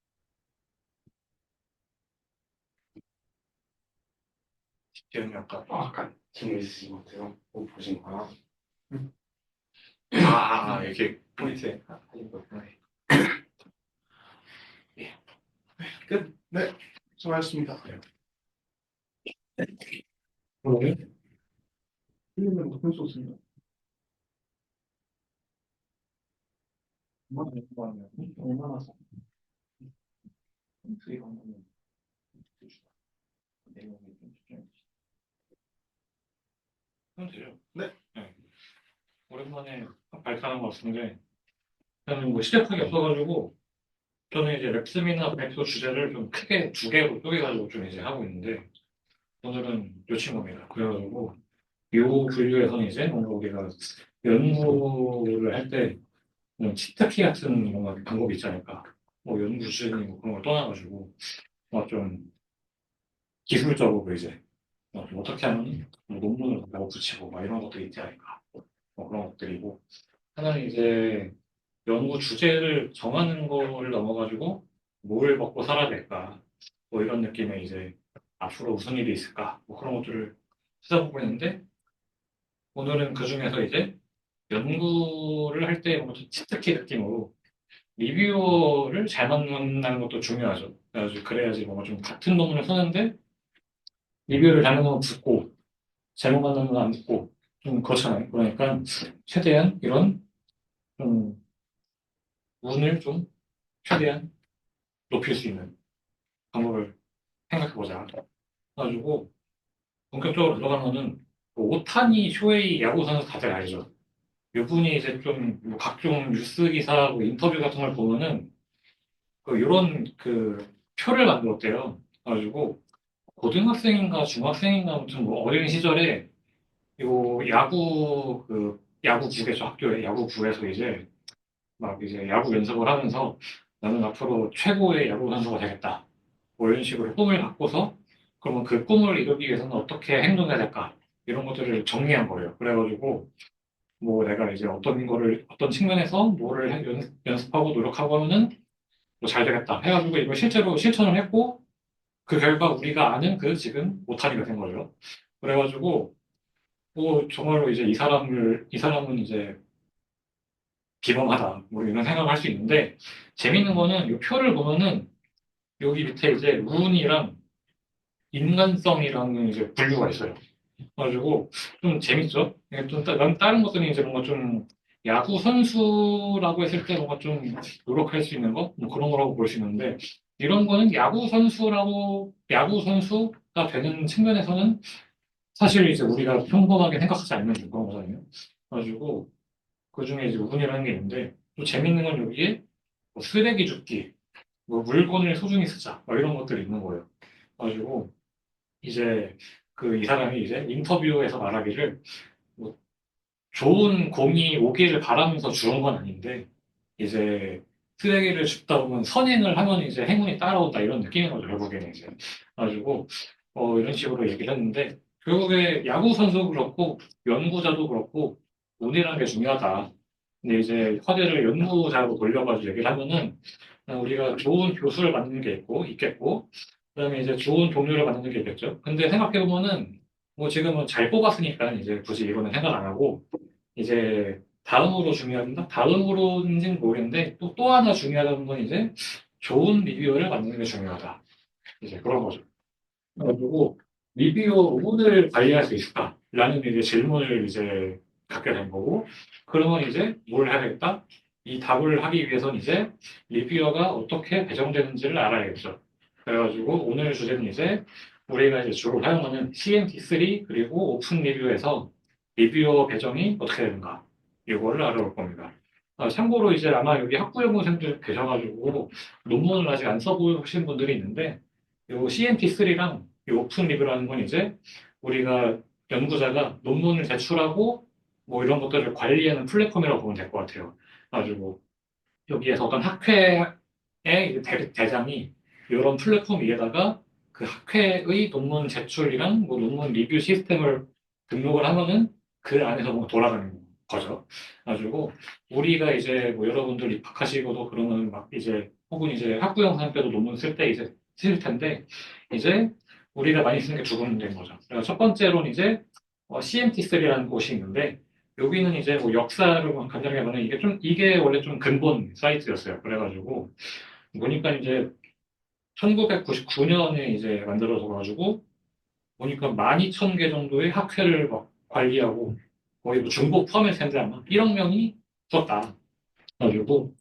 집중이 아까 아까 질문 있으신 것 같아요. 꼭 보신 거야. 이렇게 포인트에 하는 거구나. 예. 끝. 네, 수고하셨습니다. 오늘 필름은 높은 소스입니다. 얼마나 써? 수익 한번 내용이 좀 집중해 주시죠. 그럼 되죠. 네. 오랜만에 발표하는 것 같은데 저는 뭐 시작하기 없어가지고 저는 이제 랩스미나 발표 주제를 좀 크게 두 개로 쪼개가지고 좀 이제 하고 있는데 오늘은 요 친구입니다. 그래가지고 요 분류에서는 이제 뭔가 우리가 연구를 할 때 치트키 같은 뭔가 방법이 있지 않을까. 뭐 연구 수준이 뭐 그런 걸 떠나가지고 좀 기술적으로 이제 좀 어떻게 하면 뭐 논문을 갖다가 붙이고 막 이런 것들이 있지 않을까. 뭐 그런 것들이고 하나는 이제 연구 주제를 정하는 거를 넘어가지고 뭘 먹고 살아야 될까 뭐 이런 느낌의 이제 앞으로 무슨 일이 있을까 뭐 그런 것들을 찾아보고 있는데 오늘은 그 중에서 이제 연구를 할 때 뭔가 좀 치트키 느낌으로 리뷰어를 잘 만나는 것도 중요하죠. 그래야지 뭔가 좀 같은 논문을 쓰는데 리뷰를 잘 만나면 붙고 잘못 만나면 안 붙고 좀 그렇잖아요. 그러니까 최대한 이런 좀 운을 좀 최대한 높일 수 있는 방법을 생각해보자. 그래가지고 본격적으로 들어가면은 그 오타니 쇼헤이 야구 선수 다들 알죠? 이분이 이제 좀뭐 각종 뉴스 기사, 뭐 인터뷰 같은 걸 보면은 그 이런 그 표를 만들었대요. 그래가지고 고등학생인가 중학생인가 아무튼 뭐 어린 시절에 요 야구 그 야구부에서 학교에 야구부에서 이제 막 이제 야구 연습을 하면서 나는 앞으로 최고의 야구 선수가 되겠다. 뭐 이런 식으로 꿈을 갖고서 그러면 그 꿈을 이루기 위해서는 어떻게 행동해야 될까? 이런 것들을 정리한 거예요. 그래가지고 뭐 내가 이제 어떤 거를 어떤 측면에서 뭐를 연습하고 노력하고 하면은 뭐 잘 되겠다 해가지고 이걸 실제로 실천을 했고 그 결과 우리가 아는 그 지금 오타니가 된 거죠. 그래가지고 뭐 정말로 이제 이 사람은 이제 비범하다 뭐 이런 생각을 할 수 있는데 재밌는 거는 이 표를 보면은 여기 밑에 이제 운이랑 인간성이라는 이제 분류가 있어요. 그래가지고 좀 재밌죠? 이게 좀 다른 것들은 이제 뭔가 좀 야구 선수라고 했을 때 뭔가 좀 노력할 수 있는 거? 뭐 그런 거라고 볼 수 있는데 이런 거는 야구 선수가 되는 측면에서는 사실 이제 우리가 평범하게 생각하지 않는 그런 거잖아요. 그래가지고 그 중에 이제 운이라는 게 있는데 또 재밌는 건 여기에 뭐 쓰레기 줍기, 뭐 물건을 소중히 쓰자, 뭐 이런 것들이 있는 거예요. 그래가지고 이제 이 사람이 이제 인터뷰에서 말하기를 뭐 좋은 공이 오기를 바라면서 주는 건 아닌데 이제 쓰레기를 줍다 보면 선행을 하면 이제 행운이 따라온다 이런 느낌인 거죠 결국에는 이제 그래가지고 이런 식으로 얘기를 했는데 결국에 야구 선수도 그렇고 연구자도 그렇고 운이라는 게 중요하다. 근데 이제 화제를 연구자로 돌려가지고 얘기를 하면은 우리가 좋은 교수를 만드는 게 있겠고 그다음에 이제 좋은 동료를 만드는 게 있겠죠. 근데 생각해 보면은 뭐 지금은 잘 뽑았으니까 이제 굳이 이거는 생각 안 하고 이제 다음으로인지는 모르겠는데 또 하나 중요하다는 건 이제 좋은 리뷰어를 만드는 게 중요하다. 이제 그런 거죠. 그래가지고 리뷰어 운을 관리할 수 있을까? 라는 이제 질문을 이제 갖게 된 거고 그러면 이제 뭘 해야겠다? 이 답을 하기 위해서는 이제 리뷰어가 어떻게 배정되는지를 알아야겠죠. 그래가지고 오늘 주제는 이제 우리가 이제 주로 사용하는 CMT3 그리고 오픈 리뷰에서 리뷰어 배정이 어떻게 되는가 이거를 알아볼 겁니다. 참고로 이제 아마 여기 학부연구생들 계셔가지고 논문을 아직 안 써보신 분들이 있는데 요 CMP3랑 이 오픈 리뷰라는 건 이제 우리가 연구자가 논문을 제출하고 뭐 이런 것들을 관리하는 플랫폼이라고 보면 될 것 같아요. 가지고 여기에서 어떤 학회의 이제 대장이 이런 플랫폼 위에다가 그 학회의 논문 제출이랑 뭐 논문 리뷰 시스템을 등록을 하면은 그 안에서 뭐 돌아가는 거죠. 가지고 우리가 이제 뭐 여러분들 입학하시고도 그러면 막 이제 혹은 이제 학부 영상 때도 논문 쓸 때 이제 쓸 텐데 이제 우리가 많이 쓰는 게 두 군데인 거죠. 그래서 첫 번째로는 이제 CMT3라는 곳이 있는데 여기는 이제 뭐 역사를 간단하게 보면 이게 원래 좀 근본 사이트였어요. 그래가지고 보니까 이제 1999년에 이제 만들어서 가지고 보니까 12,000개 정도의 학회를 막 관리하고 거의 뭐 중복 포함일 텐데 아마 1억 명이 썼다. 가지고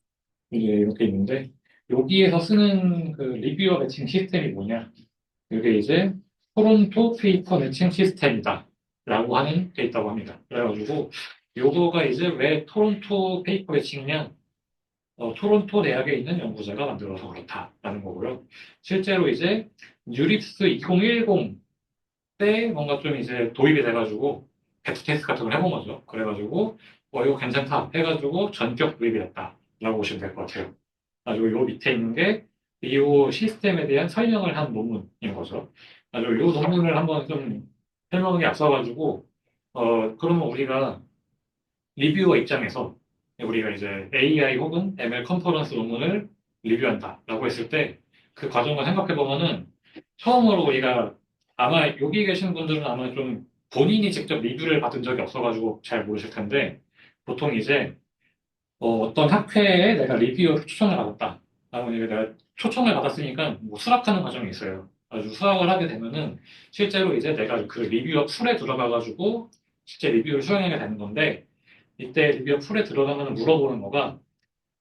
이제 이렇게 있는데 여기에서 쓰는 그 리뷰어 매칭 시스템이 뭐냐? 이게 이제 토론토 페이퍼 매칭 시스템이다. 라고 하는 게 있다고 합니다. 그래가지고 요거가 이제 왜 토론토 페이퍼 매칭이냐? 토론토 대학에 있는 연구자가 만들어서 그렇다라는 거고요. 실제로 이제 뉴립스 2010 때 뭔가 좀 이제 도입이 돼가지고 베타 테스트 같은 걸 해본 거죠. 그래가지고 이거 괜찮다 해가지고 전격 도입이 됐다라고 보시면 될 것 같아요. 그래가지고 요 밑에 있는 게 이 시스템에 대한 설명을 한 논문인 거죠. 그래가지고 요 논문을 한번 좀 설명하기 앞서가지고 그러면 우리가 리뷰어 입장에서 우리가 이제 AI 혹은 ML 컨퍼런스 논문을 리뷰한다라고 했을 때 그 과정을 생각해 보면은 처음으로 우리가 아마 여기 계신 분들은 아마 좀 본인이 직접 리뷰를 받은 적이 없어가지고 잘 모르실 텐데 보통 이제 떤 학회에 내가 리뷰어 초청을 받았다. 라고 이제 내가 초청을 받았으니까 뭐 수락하는 과정이 있어요. 아주 수락을 하게 되면은 실제로 이제 내가 그 리뷰어 풀에 들어가가지고 실제 리뷰를 수행하게 되는 건데 이때 리뷰어 풀에 들어가면 물어보는 거가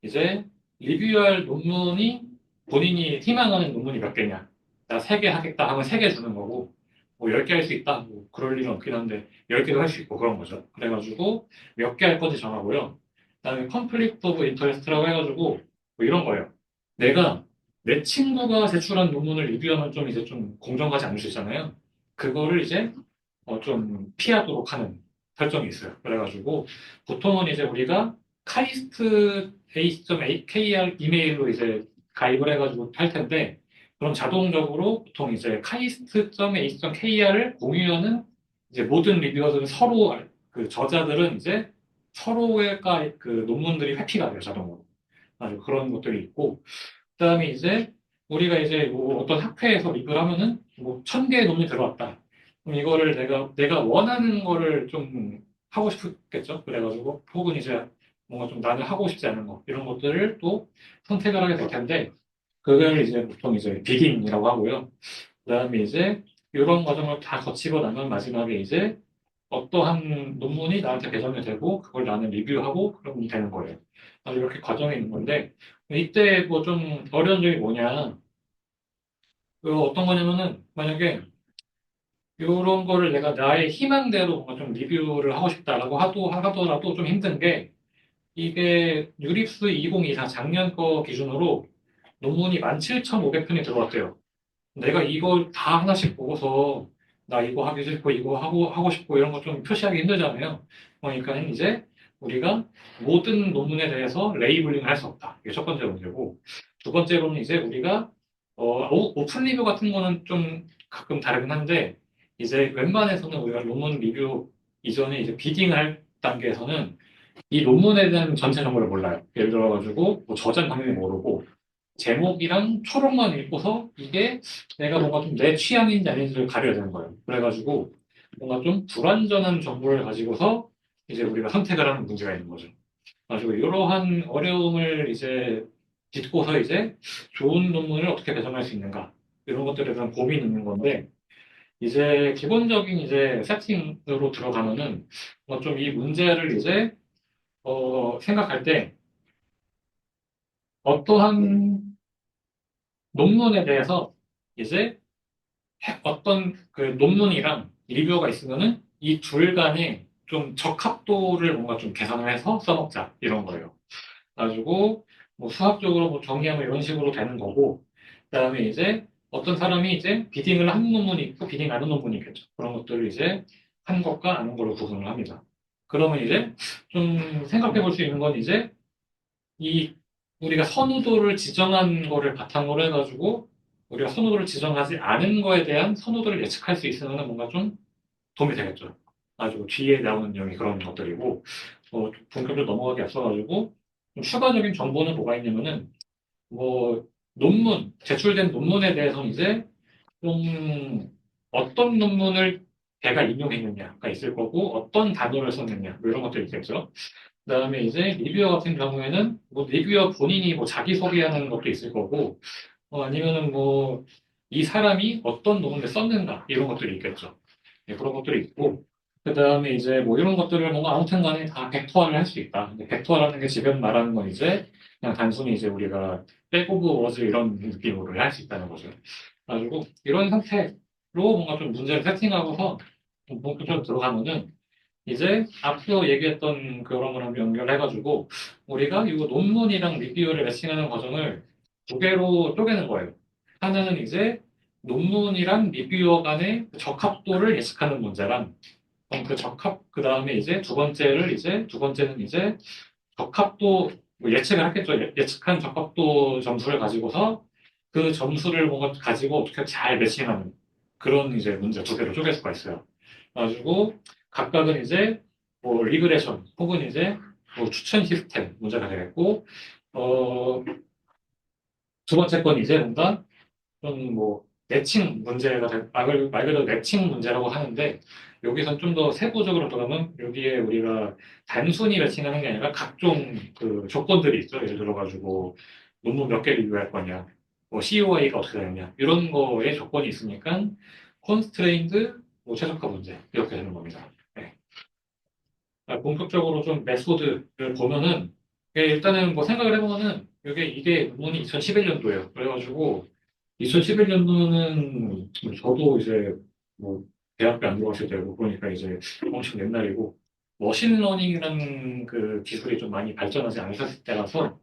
이제 리뷰할 본인이 희망하는 논문이 몇 개냐. 나 세 개 하겠다 하면 세 개 주는 거고, 뭐 10개 할 수 있다. 뭐 그럴 일은 없긴 한데 10개도 할 수 있고 그런 거죠. 그래가지고 몇 개 할 건지 정하고요. 그다음에 conflict of interest라고 해가지고 뭐 이런 거예요. 내가 내 친구가 제출한 논문을 리뷰하면 좀 이제 좀 공정하지 않을 수 있잖아요. 그거를 이제 좀 피하도록 하는 설정이 있어요. 그래가지고 보통은 이제 우리가 카이스트 a.kr 이메일로 이제 가입을 해가지고 할 텐데 그럼 자동적으로 보통 이제 카이스트.a.kr을 공유하는 이제 모든 리뷰어들은 서로 그 저자들은 이제 서로의 그 논문들이 회피가 돼요, 자동으로. 아주 그런 것들이 있고 그다음에 이제 우리가 이제 뭐 어떤 학회에서 리뷰를 하면은 뭐 1000개의 논문이 들어왔다. 그럼 이거를 내가 원하는 거를 좀 하고 싶겠죠. 그래가지고 혹은 이제 뭔가 좀 나는 하고 싶지 않은 거 이런 것들을 또 선택을 하게 될 텐데 그걸 이제 보통 이제 비딩이라고 하고요. 그다음에 이제 이런 과정을 다 거치고 나면 마지막에 이제 어떠한 논문이 나한테 배정이 되고 그걸 나는 리뷰하고 그러면 되는 거예요. 이렇게 과정이 있는 건데 이때 뭐 좀 어려운 점이 뭐냐? 어떤 거냐면은 만약에 이런 거를 내가 나의 희망대로 뭔가 좀 리뷰를 하고 싶다라고 하더라도 좀 힘든 게 이게 유립스 2024 작년 거 기준으로 논문이 17,500편이 들어왔대요. 내가 이걸 다 하나씩 보고서 나 이거 하기 싫고 이거 하고 싶고 이런 거 좀 표시하기 힘들잖아요. 그러니까 이제 우리가 모든 논문에 대해서 레이블링을 할 수 없다. 이게 첫 번째 문제고 두 번째로는 이제 우리가 오픈 리뷰 같은 거는 좀 가끔 다르긴 한데 이제 웬만해서는 우리가 논문 리뷰 이전에 이제 비딩할 단계에서는 이 논문에 대한 전체 정보를 몰라요. 예를 들어가지고 뭐 저자는 당연히 모르고 제목이랑 초록만 읽고서 이게 내가 뭔가 좀 내 취향인지 아닌지를 가려야 되는 거예요. 그래가지고 뭔가 좀 불완전한 정보를 가지고서 이제 우리가 선택을 하는 문제가 있는 거죠. 가지고 이러한 어려움을 이제 딛고서 이제 좋은 논문을 어떻게 배정할 수 있는가 이런 것들에 대한 고민이 있는 건데 이제 기본적인 이제 세팅으로 들어가면은 좀 이 문제를 이제 생각할 때 어떠한 논문에 대해서 이제 어떤 그 논문이랑 리뷰어가 있으면은 이 둘 간에 좀 적합도를 뭔가 좀 계산을 해서 써먹자 이런 거예요. 가지고 뭐 수학적으로 뭐 정의하면 이런 식으로 되는 거고 그다음에 이제 어떤 사람이 이제 비딩을 한 논문이 있고 비딩 안 한 논문이 있겠죠. 그런 것들을 이제 한 것과 안 한 걸로 구분을 합니다. 그러면 이제 좀 생각해 볼 수 있는 건 이제 이 우리가 선호도를 지정한 거를 바탕으로 해가지고 우리가 선호도를 지정하지 않은 거에 대한 선호도를 예측할 수 있으면 뭔가 좀 도움이 되겠죠. 가지고 뒤에 나오는 내용이 그런 것들이고 본격적으로 넘어가기 앞서가지고 좀 추가적인 정보는 뭐가 있냐면은 뭐 논문 제출된 논문에 대해서는 이제 좀 어떤 논문을 걔가 인용했느냐가 있을 거고 어떤 단어를 썼느냐 뭐 이런 것들이 있겠죠. 그다음에 이제 리뷰어 같은 경우에는 뭐 리뷰어 본인이 뭐 자기소개하는 것도 있을 거고 아니면은 뭐 이 사람이 어떤 논문을 썼는가 이런 것들이 있겠죠. 네, 그런 것들이 있고 그다음에 이제 뭐 이런 것들을 뭔가 아무튼 간에 다 벡터화를 할 수 있다. 근데 벡터화라는 게 지금 말하는 건 이제 그냥 단순히 이제 우리가 백 오브 워즈 이런 느낌으로 할 수 있다는 거죠. 그래가지고 이런 상태로 뭔가 좀 문제를 세팅하고서 좀 본격적으로 들어가면은 이제 앞서 얘기했던 그런 거랑 연결해가지고 우리가 이 논문이랑 리뷰를 매칭하는 과정을 두 개로 쪼개는 거예요. 하나는 이제 논문이랑 리뷰어 간의 적합도를 예측하는 문제랑 그 그 다음에 이제 두 번째는 이제 적합도 뭐 예측을 하겠죠. 예측한 적합도 점수를 가지고서 그 점수를 뭔가 가지고 어떻게 잘 매칭하는 그런 이제 문제 두 개로 쪼갤 수가 있어요. 그래가지고 각각은 이제 뭐 리그레션 혹은 이제 뭐 추천 시스템 문제가 되겠고 두 번째 건 이제 뭔가 좀 뭐 매칭 문제가 말 그대로 매칭 문제라고 하는데 여기선 좀 더 세부적으로 들어가면 여기에 우리가 단순히 매칭하는 게 아니라 각종 그 조건들이 있죠. 예를 들어가지고 논문 몇 개 리뷰할 거냐, 뭐 COA가 어떻게 되느냐 이런 거에 조건이 있으니까 constrained 뭐 최적화 문제 이렇게 되는 겁니다. 네. 본격적으로 좀 메소드를 보면은 일단은 뭐 생각을 해보면은 이게 논문이 2011년도예요. 그래가지고 2011년도는 저도 이제 뭐 대학교 안 들어갔을 때고 그러니까 이제 엄청 옛날이고 머신러닝이라는 그 기술이 좀 많이 발전하지 않았을 때라서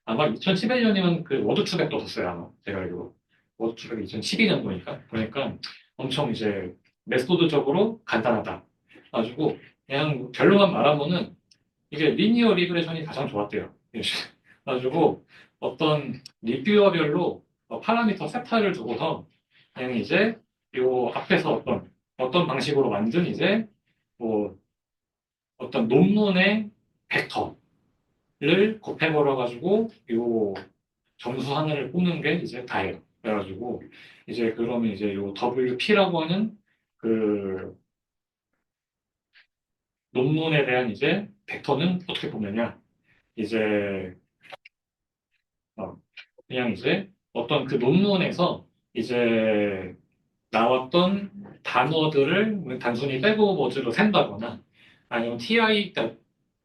아마 2011년이면 그 워드 투백도 없었어요 아마 제가 알기로 워드 투백이 2012년도니까 그러니까 엄청 이제 메소드적으로 간단하다 가지고 그냥 결론만 말하면은 이게 리니어 리그레션이 가장 좋았대요. 가지고 어떤 리뷰어별로 파라미터 세타를 두고서 그냥 이제 요 앞에서 어떤 방식으로 만든 이제 뭐 어떤 논문의 벡터를 곱해 걸어 가지고 요 점수 하나를 뽑는 게 이제 다예요. 그래가지고 이제 그러면 이제 요 WP라고 하는 그 논문에 대한 이제 벡터는 어떻게 보느냐 이제 어, 그냥 이제 어떤 그 논문에서 이제 나왔던 단어들을 단순히 백오버즈로 센다거나 아니면 그러니까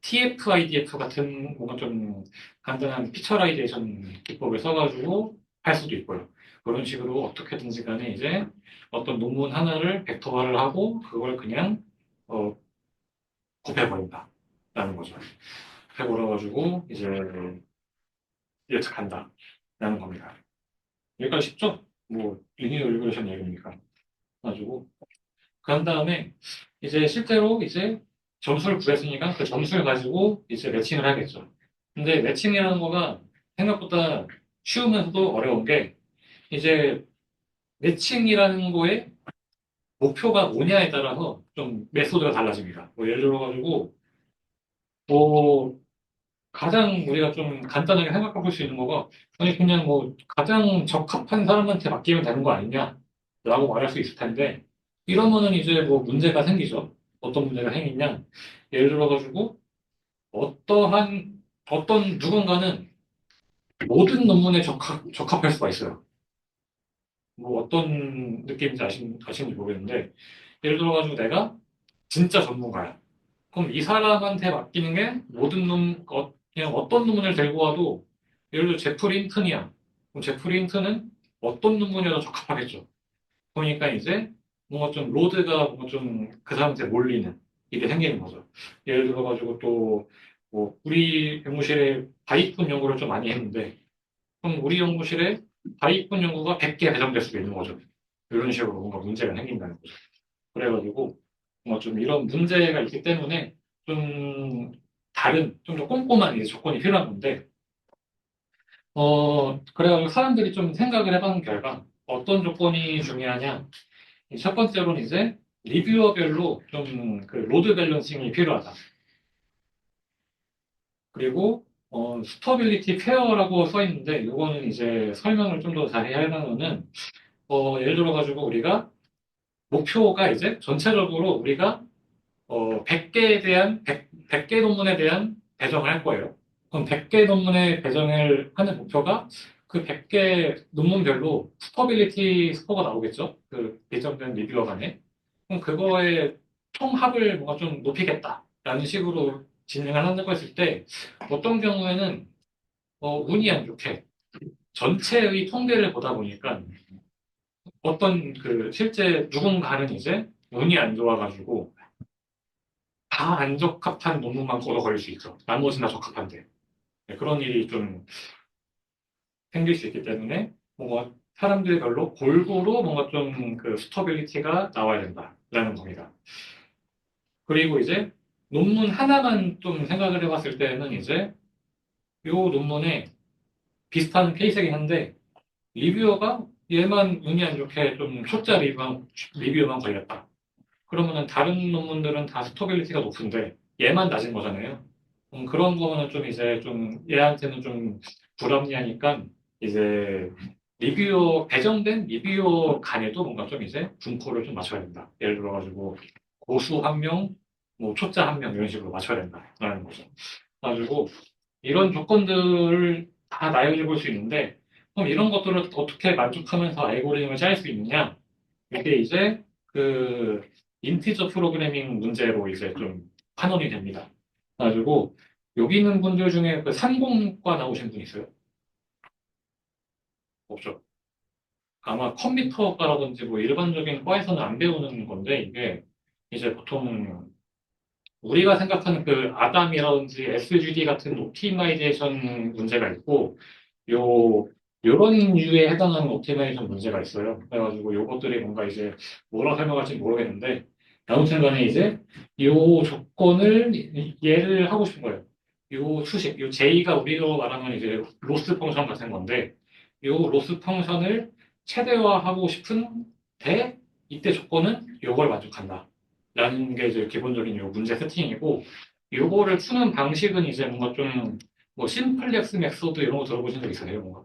TF-IDF 같은 뭔가 좀 간단한 피처라이제이션 기법을 써가지고 할 수도 있고요. 그런 식으로 어떻게든지 간에 이제 어떤 논문 하나를 벡터화를 하고 그걸 그냥 어, 곱해버린다라는 거죠. 곱해버려가지고 이제 예측한다라는 겁니다. 여기까지 쉽죠? 뭐 리니어 리그레션 얘기니까. 가지고 그런 다음에 이제 실제로 이제 점수를 구했으니까 그 점수를 가지고 이제 매칭을 하겠죠. 근데 매칭이라는 거가 생각보다 쉬우면서도 어려운 게 이제 매칭이라는 거에 목표가 뭐냐에 따라서 좀 메소드가 달라집니다. 뭐 예를 들어가지고 뭐 가장 우리가 좀 간단하게 생각해 볼 수 있는 거가 아니 그냥 뭐 가장 적합한 사람한테 맡기면 되는 거 아니냐라고 말할 수 있을 텐데 이러면은 이제 뭐 문제가 생기죠. 어떤 문제가 생기냐? 예를 들어가지고 어떤 누군가는 모든 논문에 적합할 수가 있어요. 뭐 어떤 느낌인지 아시는지 모르겠는데 예를 들어가지고 내가 진짜 전문가야. 그럼 이 사람한테 맡기는 게 그냥 어떤 논문을 들고 와도, 예를 들어 제프리 힌튼이야. 그럼 제프리 힌튼은 어떤 논문이라도 적합하겠죠. 그러니까 이제 뭔가 좀 로드가 뭔가 좀 그 사람한테 몰리는 일이 생기는 거죠. 예를 들어가지고 또, 뭐, 우리 연구실에 바이분 연구를 좀 많이 했는데, 그럼 우리 연구실에 바이분 연구가 100개 배정될 수도 있는 거죠. 이런 식으로 뭔가 문제가 생긴다는 거죠. 그래가지고 뭐 좀 이런 문제가 있기 때문에 좀 다른 좀 더 꼼꼼한 이제 조건이 필요한 건데 그래가지고 사람들이 좀 생각을 해본 결과 어떤 조건이 중요하냐 첫 번째로는 이제 리뷰어별로 좀 그 로드 밸런싱이 필요하다. 그리고 스터빌리티 페어라고 써 있는데 이거는 이제 설명을 좀 더 자세히 하려면은 예를 들어가지고 우리가 목표가 이제 전체적으로 우리가 100개에 대한, 100개 논문에 대한 배정을 할 거예요. 그럼 100개 논문에 배정을 하는 목표가 그 100개 논문별로 스코어빌리티 스코어가 나오겠죠? 그 배정된 리뷰어 간에. 그럼 그거의 총합을 뭔가 좀 높이겠다라는 식으로 진행을 한다고 했을 때 어떤 경우에는 운이 안 좋게 전체의 통계를 보다 보니까 어떤 그 실제 누군가는 이제 운이 안 좋아가지고 다 안 적합한 논문만 걷어 걸릴 수 있죠. 나머지는 다 적합한데. 네, 그런 일이 좀 생길 수 있기 때문에 뭔가 사람들별로 골고루 뭔가 좀 그 스터빌리티가 나와야 된다라는 겁니다. 그리고 이제 논문 하나만 좀 생각을 해봤을 때는 이제 이 논문에 비슷한 케이스이긴 한데 리뷰어가 얘만 운이 안 좋게 좀 초짜 리뷰어만 걸렸다. 그러면은 다른 논문들은 다 스토빌리티가 높은데 얘만 낮은 거잖아요. 그런 거는 좀 이제 좀 얘한테는 좀 불합리하니까 이제 배정된 리뷰어 간에도 뭔가 좀 이제 분포를 좀 맞춰야 된다. 예를 들어가지고 고수 한 명, 뭐 초짜 한 명 이런 식으로 맞춰야 된다라는 거죠. 그래가지고 이런 조건들을 다 나열해 볼 수 있는데 그럼 이런 것들을 어떻게 만족하면서 알고리즘을 짤 수 있느냐? 이게 이제 그 인티저 프로그래밍 문제로 이제 좀 환원이 됩니다. 그래가지고 여기 있는 분들 중에 그 산공과 나오신 분 있어요? 없죠. 아마 컴퓨터과라든지 뭐 일반적인 과에서는 안 배우는 건데 이게 이제 보통 우리가 생각하는 그 아담이라든지 SGD 같은 옵티마이제이션 문제가 있고 요런 류에 해당하는 옵티마이제이션 문제가 있어요. 그래가지고 요것들이 뭔가 이제 뭐라 설명할지 모르겠는데 아무튼 간에 이제 요 조건을 얘를 하고 싶은 거예요. 요 수식, 요 J가 우리로 말하면 이제 로스 펑션 같은 건데 요 로스 펑션을 최대화하고 싶은데 이때 조건은 요걸 만족한다. 라는 게 이제 기본적인 요 문제 세팅이고 요거를 푸는 방식은 이제 뭔가 좀 뭐 심플렉스 메소드 이런 거 들어보신 적 있으세요? 뭔가?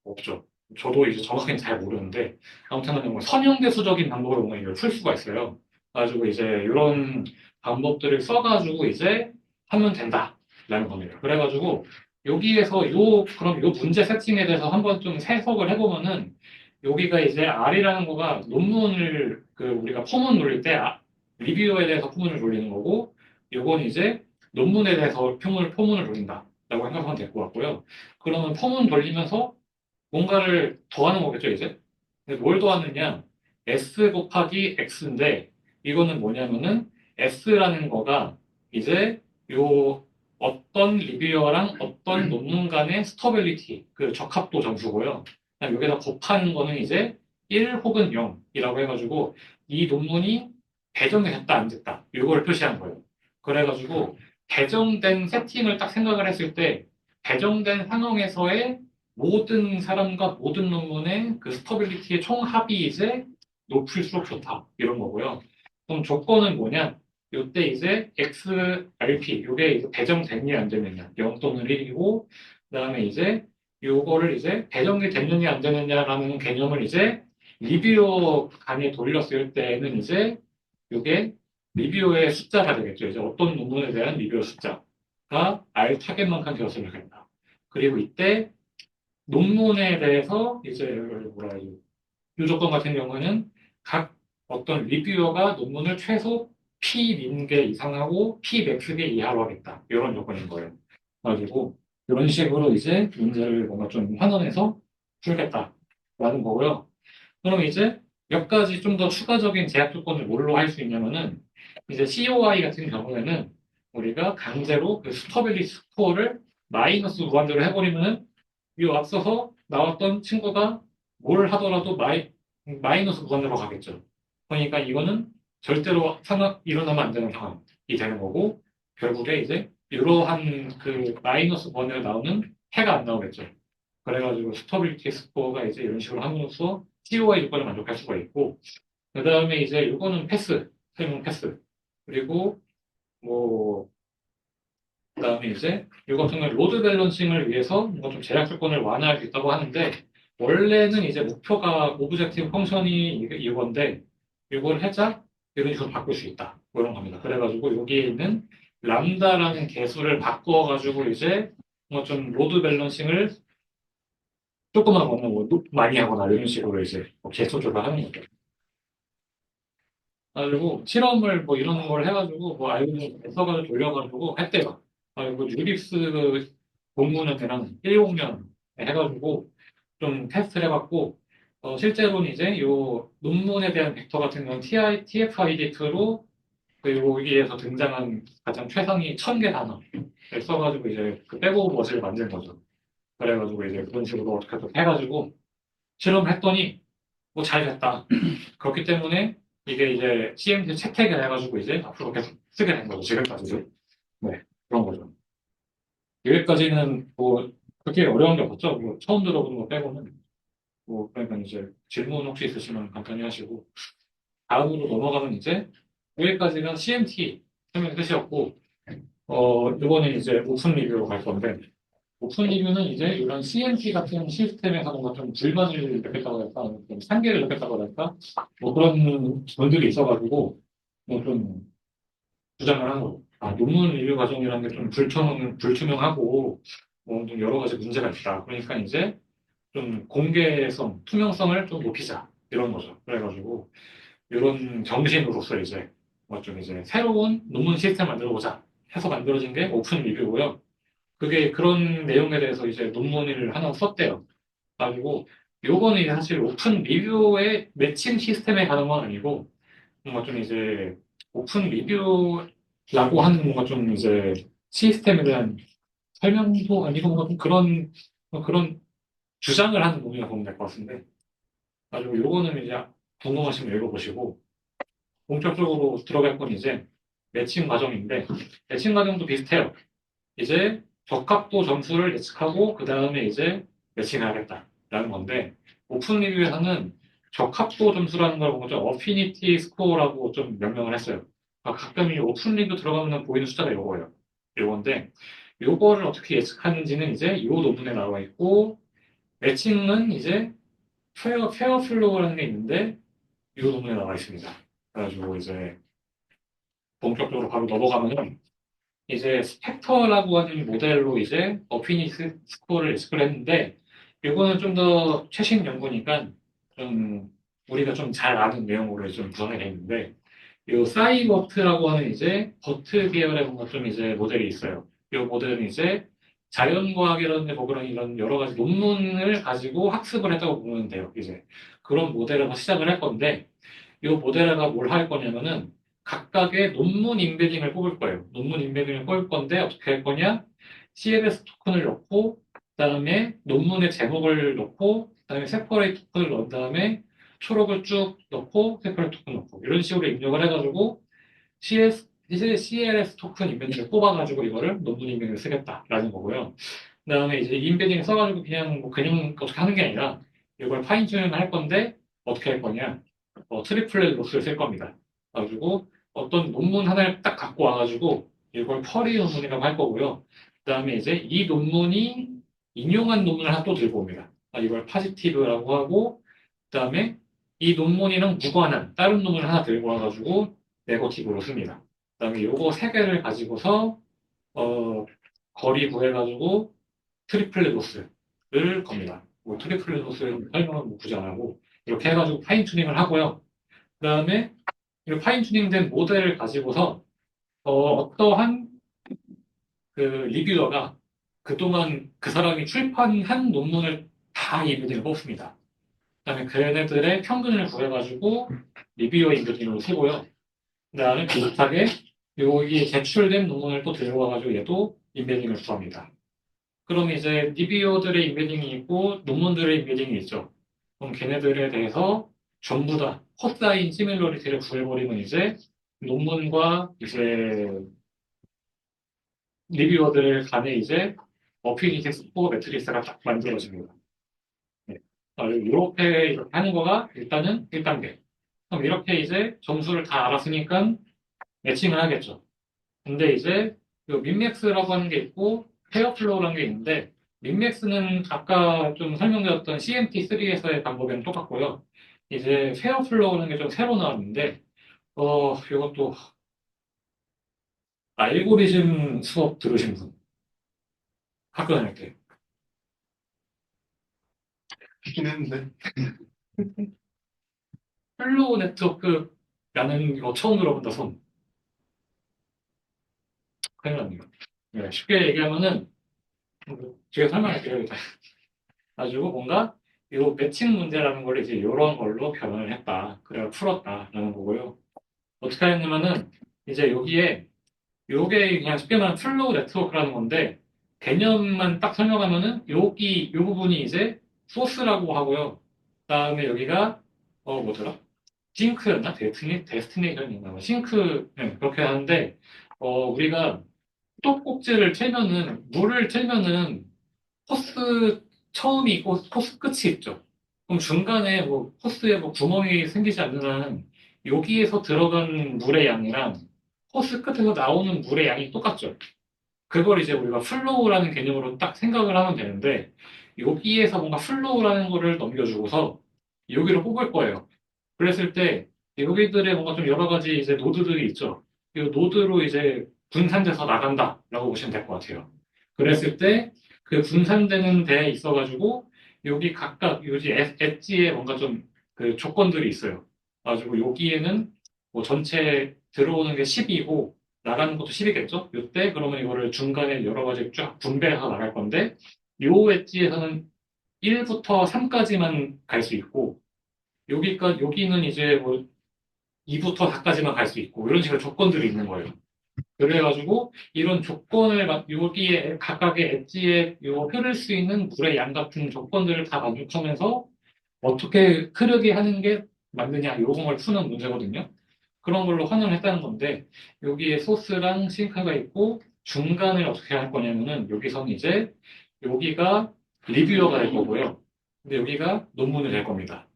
없죠. 저도 이제 정확히는 잘 모르는데 아무튼 뭐 선형대수적인 방법으로 뭔가 이걸 풀 수가 있어요. 가지고 이제 이런 방법들을 써가지고 이제 하면 된다라는 겁니다. 그래가지고 여기에서 그럼 요 문제 세팅에 대해서 한번 좀 해석을 해보면은 여기가 이제 R이라는 거가 논문을 우리가 포문 돌릴 때 리뷰어에 대해서 포문을 돌리는 거고 요건 이제 논문에 대해서 포문을 돌린다라고 생각하면 될 것 같고요. 그러면 포문 돌리면서 뭔가를 더하는 거겠죠, 이제? 근데 뭘 더하느냐? S 곱하기 X인데, 이거는 뭐냐면은, S라는 거가 이제 요 어떤 리뷰어랑 어떤 논문 간의 스터빌리티, 그 적합도 점수고요. 그다음 여기다 곱하는 거는 이제 1 혹은 0이라고 해가지고, 이 논문이 배정이 됐다, 안 됐다. 이거를 표시한 거예요. 그래가지고, 배정된 세팅을 딱 생각을 했을 때, 배정된 상황에서의 모든 사람과 모든 논문의 그 스터빌리티의 총합이 이제 높을수록 좋다. 이런 거고요. 그럼 조건은 뭐냐? 요때 이제 XRP, 요게 이제 배정됐냐, 안 되느냐. 0 또는 1이고, 그 다음에 이제 요거를 이제 배정이 됐느냐, 안 되느냐라는 개념을 이제 리뷰어 간에 돌렸을 때는 이제 요게 리뷰어의 숫자가 되겠죠. 이제 어떤 논문에 대한 리뷰어 숫자가 R 타겟만큼 되었으면 좋겠다. 그리고 이때 논문에 대해서 이제 뭐라 해야지 이 조건 같은 경우는 각 어떤 리뷰어가 논문을 최소 P 민계 이상하고 P 맥스계 이하로 하겠다 이런 조건인 거예요. 가지고 이런 식으로 이제 문제를 뭔가 좀 환원해서 풀겠다라는 거고요. 그럼 이제 몇 가지 좀 더 추가적인 제약 조건을 뭘로 할 수 있냐면은 이제 COI 같은 경우에는 우리가 강제로 그 스터빌리티 스코어를 마이너스 무한대로 해버리면은 이 앞서서 나왔던 친구가 뭘 하더라도 마이너스 무한대로 가겠죠. 그러니까 이거는 절대로 일어나면 안 되는 상황이 되는 거고, 결국에 이제 이러한 그 마이너스 무한대로 나오는 해가 안 나오겠죠. 그래가지고 스터빌리티 스코어가 이제 이런 식으로 함으로써 COI 조건을 만족할 수가 있고, 그 다음에 이제 이거는 패스, 설명 패스. 그리고 뭐 그다음에 이제 이거 같은 경우 로드 밸런싱을 위해서 뭔가 좀 제약 조건을 완화할 수 있다고 하는데 원래는 이제 목표가 오브젝티브 펑션이 이건데 이걸 해자 이런 식으로 바꿀 수 있다 뭐 이런 겁니다. 그래가지고 여기에 있는 람다라는 개수를 바꿔가지고 이제 뭔가 좀 로드 밸런싱을 조금만 거나 뭐 많이 하거나 이런 식으로 이제 뭐 개수 조절하는 거죠. 그리고 실험을 뭐 이런 걸 해가지고 뭐 알고리즘 써가지고 돌려가지고 했대요. 그리고 유립스 공문은이랑 1공면 해가지고 좀 테스트를 해봤고 실제로는 이제 요 논문에 대한 벡터 같은 건 TF-IDF로 그리고 여기에서 등장한 가장 최상위 1000개 단어를 써가지고 이제 그 백오브 워즈를 만든 거죠. 그래가지고 이제 그런 식으로 어떻게 또 해가지고 실험을 했더니 뭐 잘 됐다. 그렇기 때문에 이게 이제 CMD 채택을 해가지고 이제 앞으로 계속 쓰게 된 거죠. 지금까지도. 네, 그런 거죠. 여기까지는 뭐 그렇게 어려운 게 없었죠. 뭐 처음 들어보는 거 빼고는. 뭐 그러니까 이제 질문 혹시 있으시면 간단히 하시고 다음으로 넘어가면 이제 여기까지는 CMT 설명 끝이었고 이번에 이제 오픈 리뷰로 갈 건데 오픈 리뷰는 이제 이런 CMT 같은 시스템에서 뭔가 좀 불만을 느꼈다고 할까, 좀 한계를 느꼈다고 할까, 뭐 그런 분들이 있어가지고 뭐 좀 주장을 한 거죠. 논문 리뷰 과정이라는 게 좀 불투명하고 뭐 좀 여러 가지 문제가 있다. 그러니까 이제 좀 공개성, 투명성을 좀 높이자 이런 거죠. 그래가지고 이런 정신으로서 이제 뭐 좀 이제 새로운 논문 시스템 만들어 보자 해서 만들어진 게 오픈 리뷰고요. 그게 그런 내용에 대해서 이제 논문을 하나 썼대요. 가지고 요거는 이제 사실 오픈 리뷰의 매칭 시스템에 가는 건 아니고, 뭔가 좀 이제 오픈 리뷰라고 하는 뭔가 좀 이제 시스템에 대한 설명도 아니고 뭔가 좀 그런 주장을 하는 부분이라고 보면 될 것 같은데, 가지고 요거는 이제 궁금하시면 읽어보시고, 본격적으로 들어갈 건 이제 매칭 과정인데, 매칭 과정도 비슷해요. 이제 적합도 점수를 예측하고, 그 다음에 이제 매칭해야겠다라는 건데, 오픈 리뷰에서는 적합도 점수라는 걸 보고 좀 어피니티 스코어라고 좀 명명을 했어요. 가끔 이 오픈 리뷰 들어가면 보이는 숫자가 요거예요. 요건데, 요거를 어떻게 예측하는지는 이제 요 논문에 나와 있고, 매칭은 이제 페어 플로우라는 게 있는데, 요 논문에 나와 있습니다. 그래가지고 이제 본격적으로 바로 넘어가면은 이제 스펙터라고 하는 모델로 이제 어피니티 스코어를 예측을 했는데 이거는 좀 더 최신 연구니까 좀 우리가 좀 잘 아는 내용으로 좀 구성이 되어 있는데 이 사이버트라고 하는 이제 버트 계열의 뭔가 좀 이제 모델이 있어요. 이 모델은 이제 자연과학이라든지 뭐 그런 이런 여러 가지 논문을 가지고 학습을 했다고 보면 돼요. 이제 그런 모델에서 시작을 할 건데 이 모델가 뭘 할 거냐면은 각각의 논문 임베딩을 뽑을 거예요. 논문 임베딩을 뽑을 건데 어떻게 할 거냐? CLS 토큰을 넣고 그다음에 논문의 제목을 넣고 그다음에 세퍼레이트 토큰을 넣은 다음에 초록을 쭉 넣고 세퍼레이트 토큰 넣고 이런 식으로 입력을 해가지고 CLS 토큰 임베딩을 뽑아가지고 이거를 논문 임베딩을 쓰겠다라는 거고요. 그다음에 이제 임베딩 써가지고 그냥 어떻게 하는 게 아니라 이걸 파인 튜닝을 할 건데 어떻게 할 거냐? 트리플렛 로스를 쓸 겁니다. 그래가지고 어떤 논문 하나를 딱 갖고 와가지고 이걸 쿼리 논문이라고 할 거고요. 그다음에 이제 이 논문이 인용한 논문을 하나 또 들고 옵니다. 이걸 파지티브라고 하고 그다음에 이 논문이랑 무관한 다른 논문을 하나 들고 와가지고 네거티브로 씁니다. 그다음에 요거 세 개를 가지고서 어, 거리 구해가지고 트리플렛 로스를 겁니다. 뭐 트리플렛 로스는 설명은 뭐 굳이 안 하고 이렇게 해가지고 파인 튜닝을 하고요. 그 다음에 이 파인 튜닝된 모델을 가지고서 떠한 그 리뷰어가 그동안 그 사람이 출판한 논문을 다 이미지를 뽑습니다. 그다음에 걔네들의 평균을 구해가지고 리뷰어 이미지로 쓰고요. 그다음에 비슷하게 여기 제출된 논문을 또 들고 와가지고 얘도 인베딩을 구합니다. 그럼 이제 리뷰어들의 인베딩이 있고 논문들의 인베딩이 있죠. 그럼 걔네들에 대해서 전부 다 코사인 시밀러리티를 구해버리면 이제 논문과 이제 리뷰어들 간에 이제 어피니티 스코어 매트리스가 딱 만들어집니다. 네. 이렇게 하는 거가 일단은 1단계. 그럼 이렇게 이제 점수를 다 알았으니까 매칭을 하겠죠. 근데 이제 이 민맥스라고 하는 게 있고 페어플로우라는 게 있는데 민맥스는 아까 좀 설명드렸던 CMT3에서의 방법이랑 똑같고요. 이제 페어플로우라는 게 좀 새로 나왔는데 이것도 알고리즘 수업 들으신 분 학교 다닐 때 있긴 했는데. 플로우 네트워크라는 거 처음 들어본다 손 큰일 났네요. 네, 쉽게 얘기하면은 제가 설명할게요. 가지고 뭔가 이 매칭 문제라는 걸 이제 이런 걸로 변환을 했다. 그래서 풀었다라는 거고요. 어떻게 했냐면은 이제 여기에 요게 그냥 쉽게 말하면 플로우 네트워크라는 건데 개념만 딱 설명하면은 이 부분이 이제 소스라고 하고요. 그다음에 여기가 뭐더라? 싱크였나? 데스티네이션인가? 싱크 그렇게 하는데 우리가 수도꼭지를 틀면은 물을 틀면은 코스 처음이 있고 코스 끝이 있죠. 그럼 중간에 뭐 코스에 뭐 구멍이 생기지 않는 한 여기에서 들어간 물의 양이랑 코스 끝에서 나오는 물의 양이 똑같죠. 그걸 이제 우리가 플로우라는 개념으로 딱 생각을 하면 되는데 여기에서 뭔가 플로우라는 거를 넘겨주고서 여기로 뽑을 거예요. 그랬을 때 여기들의 뭔가 좀 여러 가지 이제 노드들이 있죠. 이 노드로 이제 분산돼서 나간다라고 보시면 될 것 같아요. 그랬을 때 그 분산되는 데에 있어가지고 여기 각각 여기 엣지에 뭔가 좀 그 조건들이 있어요. 가지고 여기에는 뭐 전체 들어오는 게 10이고 나가는 것도 10이겠죠? 이때 그러면 이거를 중간에 여러 가지 쫙 분배해서 나갈 건데 요 엣지에서는 1부터 3까지만 갈 수 있고, 여기는 이제 뭐 2부터 4까지만 갈 수 있고, 이런 식으로 조건들이 있는 거예요. 그래가지고, 이런 조건을, 여기에 각각의 엣지에 흐를 수 있는 물의 양 같은 조건들을 다 만족하면서 어떻게 흐르게 하는 게 맞느냐, 이런 걸 푸는 문제거든요. 그런 걸로 환원을 했다는 건데, 여기에 소스랑 싱크가 있고, 중간을 어떻게 할 거냐면은, 여기서는 이제, 여기가 리뷰어가 될 거고요. 근데 여기가 논문을 될 겁니다.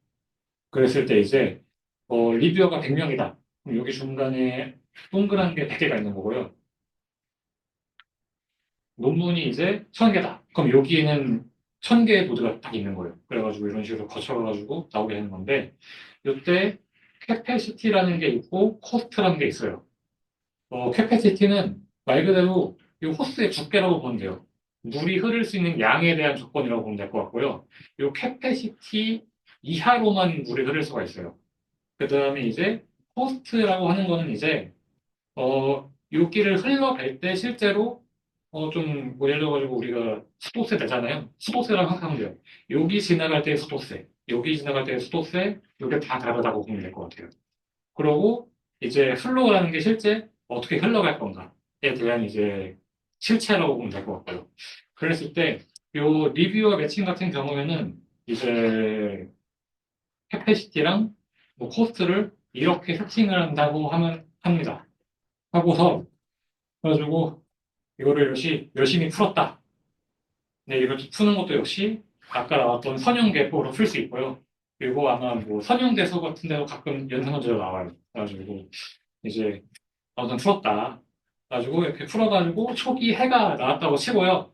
그랬을 때 이제, 리뷰어가 100명이다. 그럼 여기 중간에 동그란 게 100개가 있는 거고요. 논문이 이제 1000개다. 그럼 여기에는 1000개의 보드가 딱 있는 거예요. 그래가지고 이런 식으로 거쳐가지고 나오게 되는 건데, 이때 캐패시티라는 게 있고, 코스트라는 게 있어요. 캐패시티는 말 그대로 이 호스의 두께라고 보면 돼요. 물이 흐를 수 있는 양에 대한 조건이라고 보면 될 것 같고요. 이 캐패시티 이하로만 물이 흐를 수가 있어요. 그 다음에 이제 호스트라고 하는 거는 이제 여기를 흘러갈 때 실제로 뭐 예를 들어가지고 우리가 수도세 내잖아요. 수도세라고 생각하면 돼요. 여기 지나갈 때 수도세, 여기 지나갈 때 수도세, 이게 다 다르다고 보면 될 것 같아요. 그러고 이제 흘러가는 게 실제 어떻게 흘러갈 건가에 대한 이제 실체라고 보면 될 것 같고요. 그랬을 때 요 리뷰어 매칭 같은 경우에는 이제 캐패시티랑 뭐 코스트를 이렇게 세팅을 한다고 하면 합니다. 하고서 그래가지고 이거를 열심히 풀었다. 네, 이걸 푸는 것도 역시 아까 나왔던 선형계보로 풀 수 있고요. 그리고 아마 뭐 선형대서 같은 데도 가끔 연산문제로 나와요. 그래가지고 이제 아무튼 풀었다. 가지고 이렇게 풀어가지고 초기 해가 나왔다고 치고요.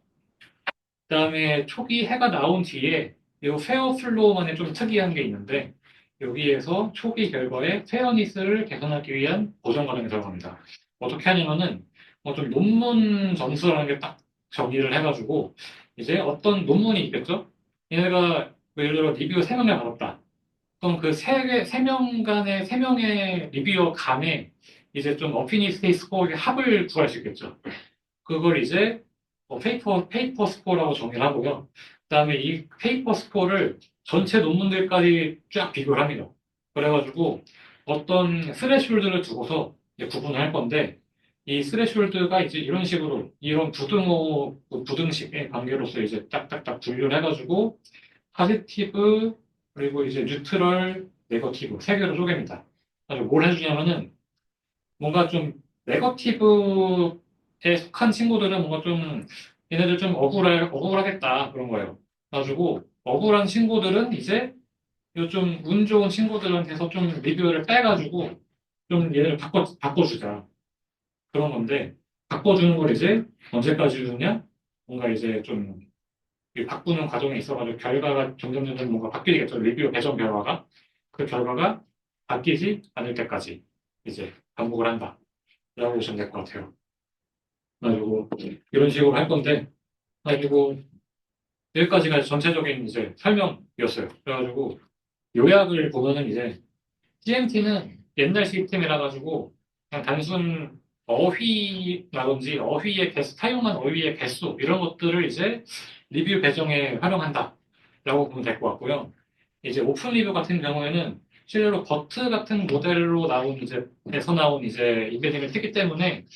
그다음에 초기 해가 나온 뒤에 이 페어 플로우만의 좀 특이한 게 있는데 여기에서 초기 결과의 페어니스를 개선하기 위한 보정 과정이 들어갑니다. 어떻게 하냐면은 좀 논문 점수라는 게 딱 정의를 해가지고 이제 어떤 논문이 있겠죠? 얘네가 뭐 예를 들어 리뷰 3명을 받았다. 그럼 그 세 명 간의 3명의 리뷰어 간에 이제 좀 어피니스티 스코어의 합을 구할 수 있겠죠. 그걸 이제 페이퍼 스코어라고 정의를 하고요. 그다음에 이 페이퍼 스코어를 전체 논문들까지 쫙 비교를 합니다. 그래가지고 어떤 스레숄드를 두고서 이제 구분을 할 건데 이 스레숄드가 이제 이런 식으로 이런 부등식의 관계로서 이제 딱딱딱 분류를 해가지고 포지티브 그리고 이제 뉴트럴, 네거티브 세 개로 쪼갭니다. 그래서 뭘 해주냐면은 뭔가 좀 네거티브에 속한 친구들은 뭔가 좀 얘네들 좀 억울하겠다 그런 거예요. 그래가지고 억울한 친구들은 이제 요 좀 운 좋은 친구들한테서 좀 리뷰를 빼가지고 좀 얘네를 바꿔주자 그런 건데 바꿔주는 걸 이제 언제까지 주느냐? 뭔가 이제 좀 이 바꾸는 과정에 있어가지고 결과가 점점 뭔가 바뀌겠죠. 리뷰 배정 결과가 그 결과가 바뀌지 않을 때까지 이제 반복을 한다. 라고 보시면 될 것 같아요. 그래가지고 이런 식으로 할 건데 그래가지고 여기까지가 전체적인 이제 설명이었어요. 그래가지고 요약을 보면은 이제 CMT는 옛날 시스템이라 가지고 그냥 단순 어휘라든지 사용한 어휘의 개수 이런 것들을 이제 리뷰 배정에 활용한다라고 보면 될 것 같고요. 이제 오픈 리뷰 같은 경우에는 실제로 버트 같은 모델로 나온 에서 나온 이제 인베딩을 쓰기 때문에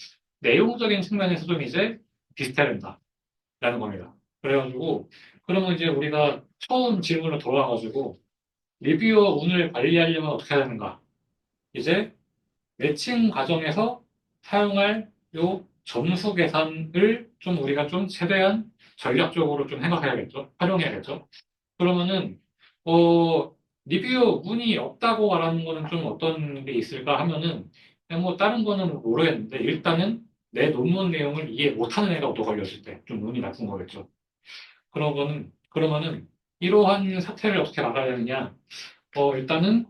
내용적인 측면에서 좀 이제 비슷해야 된다라는 겁니다. 그래가지고 그러면 이제 우리가 처음 질문으로 돌아와가지고 리뷰어 운을 관리하려면 어떻게 해야 되는가? 이제 매칭 과정에서 사용할 요 점수 계산을 좀 우리가 좀 최대한 전략적으로 좀 생각해야겠죠. 활용해야겠죠. 그러면은 어, 리뷰어 운이 없다고 말하는 거는 좀 어떤 게 있을까 하면은 그냥 뭐 다른 거는 모르겠는데 일단은 내 논문 내용을 이해 못하는 애가 얻어 걸렸을 때 좀 운이 나쁜 거겠죠. 그러면은 이러한 사태를 어떻게 막아야 되느냐? 일단은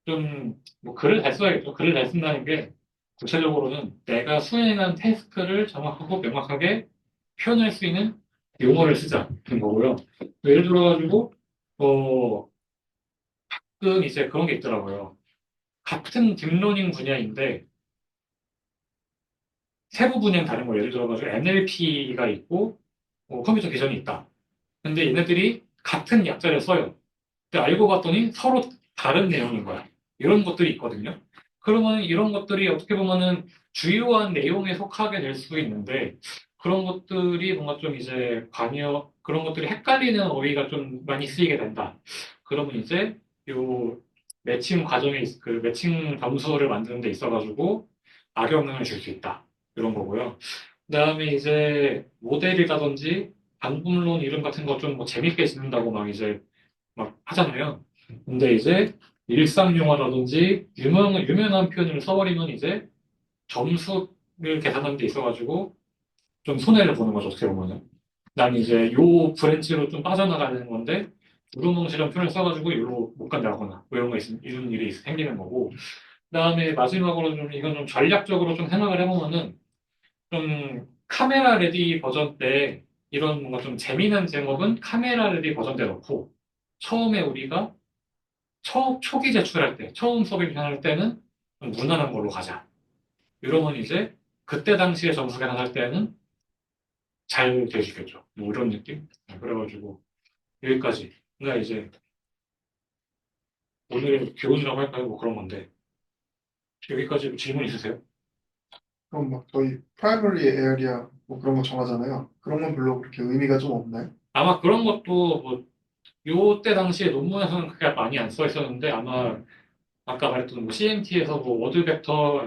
좀, 뭐, 글을 잘 써야겠죠. 글을 잘 쓴다는 게, 구체적으로는 내가 수행한 태스크를 정확하고 명확하게 표현할 수 있는 용어를 쓰자는 거고요. 예를 들어가지고, 어, 가끔 이제 그런 게 있더라고요. 같은 딥러닝 분야인데, 세부 분야는 다른 거예요. 예를 들어가지고 NLP가 있고, 컴퓨터 기전이 있다. 근데 얘네들이 같은 약자를 써요. 근데 알고 봤더니 서로 다른 내용인 거야. 이런 것들이 있거든요. 그러면 이런 것들이 어떻게 보면은 주요한 내용에 속하게 될 수 있는데 그런 것들이 뭔가 좀 이제 그런 것들이 헷갈리는 어휘가 좀 많이 쓰이게 된다. 그러면 이제 요 매칭 과정에 그 매칭 점수를 만드는 데 있어가지고 악영향을 줄 수 있다. 이런 거고요. 그다음에 이제 모델이라든지 방법론 이름 같은 거 좀 뭐 재밌게 짓는다고 막 이제 막 하잖아요. 근데 이제 일상 용어라든지 유명한 표현을 써버리면 이제 점수를 계산하는 데 있어가지고 좀 손해를 보는 거죠, 어떻게 보면은. 난 이제 요 브랜치로 좀 빠져나가는 건데, 두루뭉실한 표현을 써가지고 여기로 못 간다거나, 뭐 이런 일이 생기는 거고. 그다음에 마지막으로 좀 이건 좀 전략적으로 좀 생각을 해보면은, 좀 카메라 레디 버전 때 이런 뭔가 좀 재미난 제목은 카메라 레디 버전 때 넣고, 처음에 우리가 초기 제출할 때, 처음 서빙할 때는 좀 무난한 걸로 가자. 이러면 이제 그때 당시에 점수 계산할 때는 잘 되시겠죠. 뭐 이런 느낌? 네, 그래가지고 여기까지. 그러니까 이제 오늘의 교훈이라고 할까요? 뭐 그런 건데 여기까지 질문 있으세요? 그럼 막 저희 프라이머리 에어리아 뭐 그런 거 정하잖아요. 그런 건 별로 그렇게 의미가 좀 없나요? 아마 그런 것도 뭐 요때 당시에 논문에서는 그게 많이 안 써 있었는데 아마 아까 말했던 뭐 CMT에서 뭐 워드 벡터가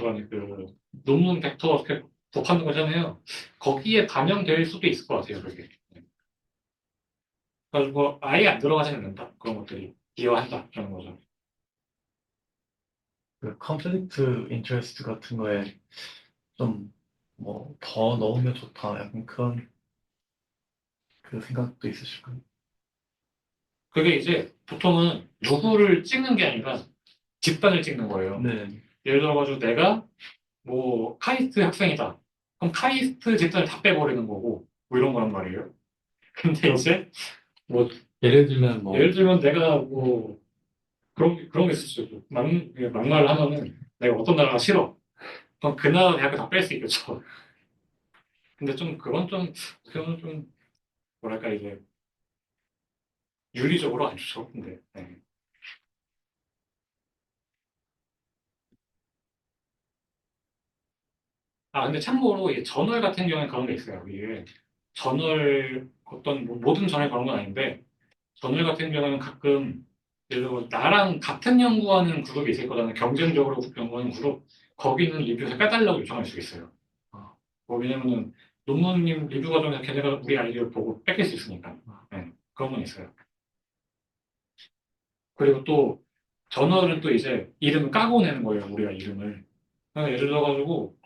아니 그 논문 벡터 어떻게 곱하는 거잖아요. 거기에 반영될 수도 있을 것 같아요, 그게. 그래가지고 아예 안 들어가지는 않는다. 그런 것들이 기여한다. 그런 거죠. 그 컨플릭트 인터레스트 같은 거에 좀 뭐 더 넣으면 좋다 약간 그런 그 생각도 있으실까요? 그게 이제 보통은 누구를 찍는 게 아니라 집단을 찍는 거예요. 네. 예를 들어가지고 내가 뭐 카이스트 학생이다. 그럼 카이스트 집단을 다 빼버리는 거고 뭐 이런 거란 말이에요. 근데 이제 뭐 예를 들면 뭐 예를 들면 내가 뭐 그런 게 있을 수 있죠. 막말을 하면은 내가 어떤 나라가 싫어. 그럼 그 나라 대학을 다 뺄 수 있겠죠. 근데 좀 그건 좀 어떻게 보면 좀 뭐랄까 이제 윤리적으로 안 좋죠. 근데 네. 아 근데 참고로 이 저널 같은 경우는 그런 게 있어요. 이게 저널 어떤 뭐 모든 저널 그런 건 아닌데 저널 같은 경우는 가끔 예를 들어 나랑 같은 연구하는 그룹이 있을 거잖아요. 경쟁적으로 연구하는 그룹 거기는 리뷰에서 빼달라고 요청할 수 있어요. 뭐 왜냐면은 논문님 리뷰 과정에서 걔네가 우리 아이디어를 보고 뺏길 수 있으니까. 네, 그런 건 있어요. 그리고 또 저널은 또 이제 이름을 까고 내는 거예요. 우리가 이름을. 그러니까 예를 들어가지고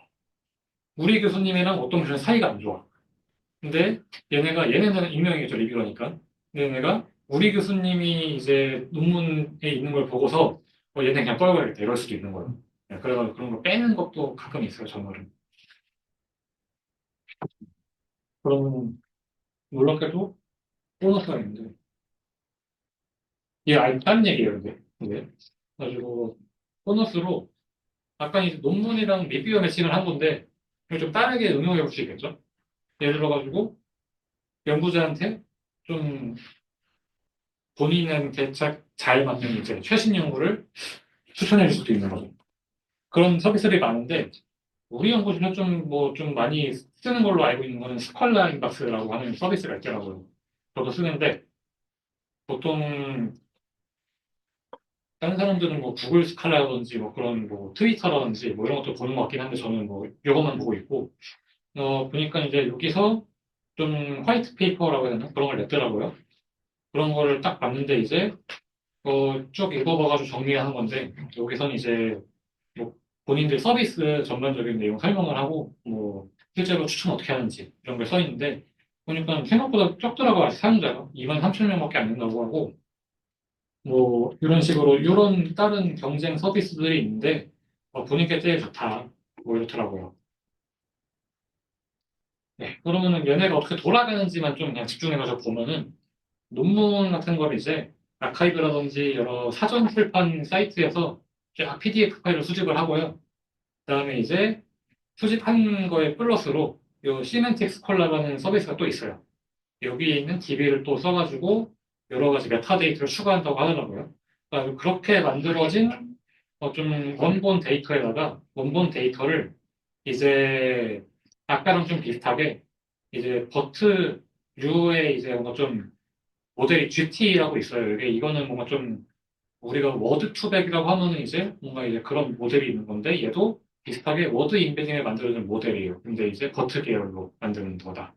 우리 교수님이랑 어떤 교수님 사이가 안 좋아. 근데 얘네는 익명이겠죠, 리뷰라니까. 근데 얘네가 우리 교수님이 이제 논문에 있는 걸 보고서 얘네 그냥 떨궈야겠다 이럴 수도 있는 거예요. 네, 그래서 그런 거 빼는 것도 가끔 있어요, 저널은. 그러면 놀랍게도 보너스가 있는데 이게 아예 다른 얘기예요, 근데. 이게. 그래가지고 보너스로 아까 이제 논문이랑 리뷰어 매칭을 한 건데 이걸 좀 다르게 응용해 볼 수 있겠죠? 예를 들어가지고 연구자한테 좀 본인한테 잘 맞는 이제 최신 연구를 추천해 줄 수도 있는 거죠. 그런 서비스들이 많은데 우리 연구실은 좀 좀 많이 쓰는 걸로 알고 있는 거는 스컬라 인박스라고 하는 서비스가 있더라고요. 저도 쓰는데 보통 다른 사람들은 뭐 구글 스칼라라든지 뭐 그런 뭐 트위터라든지 뭐 이런 것도 보는 것 같긴 한데 저는 뭐 이것만 보고 있고 보니까 이제 여기서 좀 화이트 페이퍼라고 해야 되나? 그런 걸 냈더라고요. 그런 거를 딱 봤는데 이제 쭉 읽어봐가지고 정리한 건데 여기서는 이제 뭐 본인들 서비스 전반적인 내용 설명을 하고 뭐 실제로 추천 어떻게 하는지 이런 걸 써 있는데 보니까 생각보다 적더라고요. 아직 사용자가 2만 3천 명밖에 안 된다고 하고 뭐 이런 식으로 이런 다른 경쟁 서비스들이 있는데 보니까 제일 좋다 뭐 이렇더라고요. 네, 그러면은 얘네가 어떻게 돌아가는지만 좀 그냥 집중해가지고 보면은 논문 같은 걸 이제 아카이브라든지 여러 사전 출판 사이트에서 쫙 PDF 파일을 수집을 하고요. 그다음에 이제 수집한 거에 플러스로 요 시멘틱 스콜라라는 서비스가 또 있어요. 여기에 있는 DB를 또 써가지고 여러 가지 메타데이터를 추가한다고 하더라고요. 그러니까 그렇게 만들어진 좀 원본 데이터에다가 원본 데이터를 이제 아까랑 좀 비슷하게 이제 버트류의 이제 뭔가 좀 모델이 GT라고 있어요. 이거는 뭔가 좀 우리가 워드 투백이라고 하면은 이제 뭔가 이제 그런 모델이 있는 건데 얘도 비슷하게 워드 임베딩을 만들어주는 모델이에요. 근데 이제 버트 계열로 만드는 거다.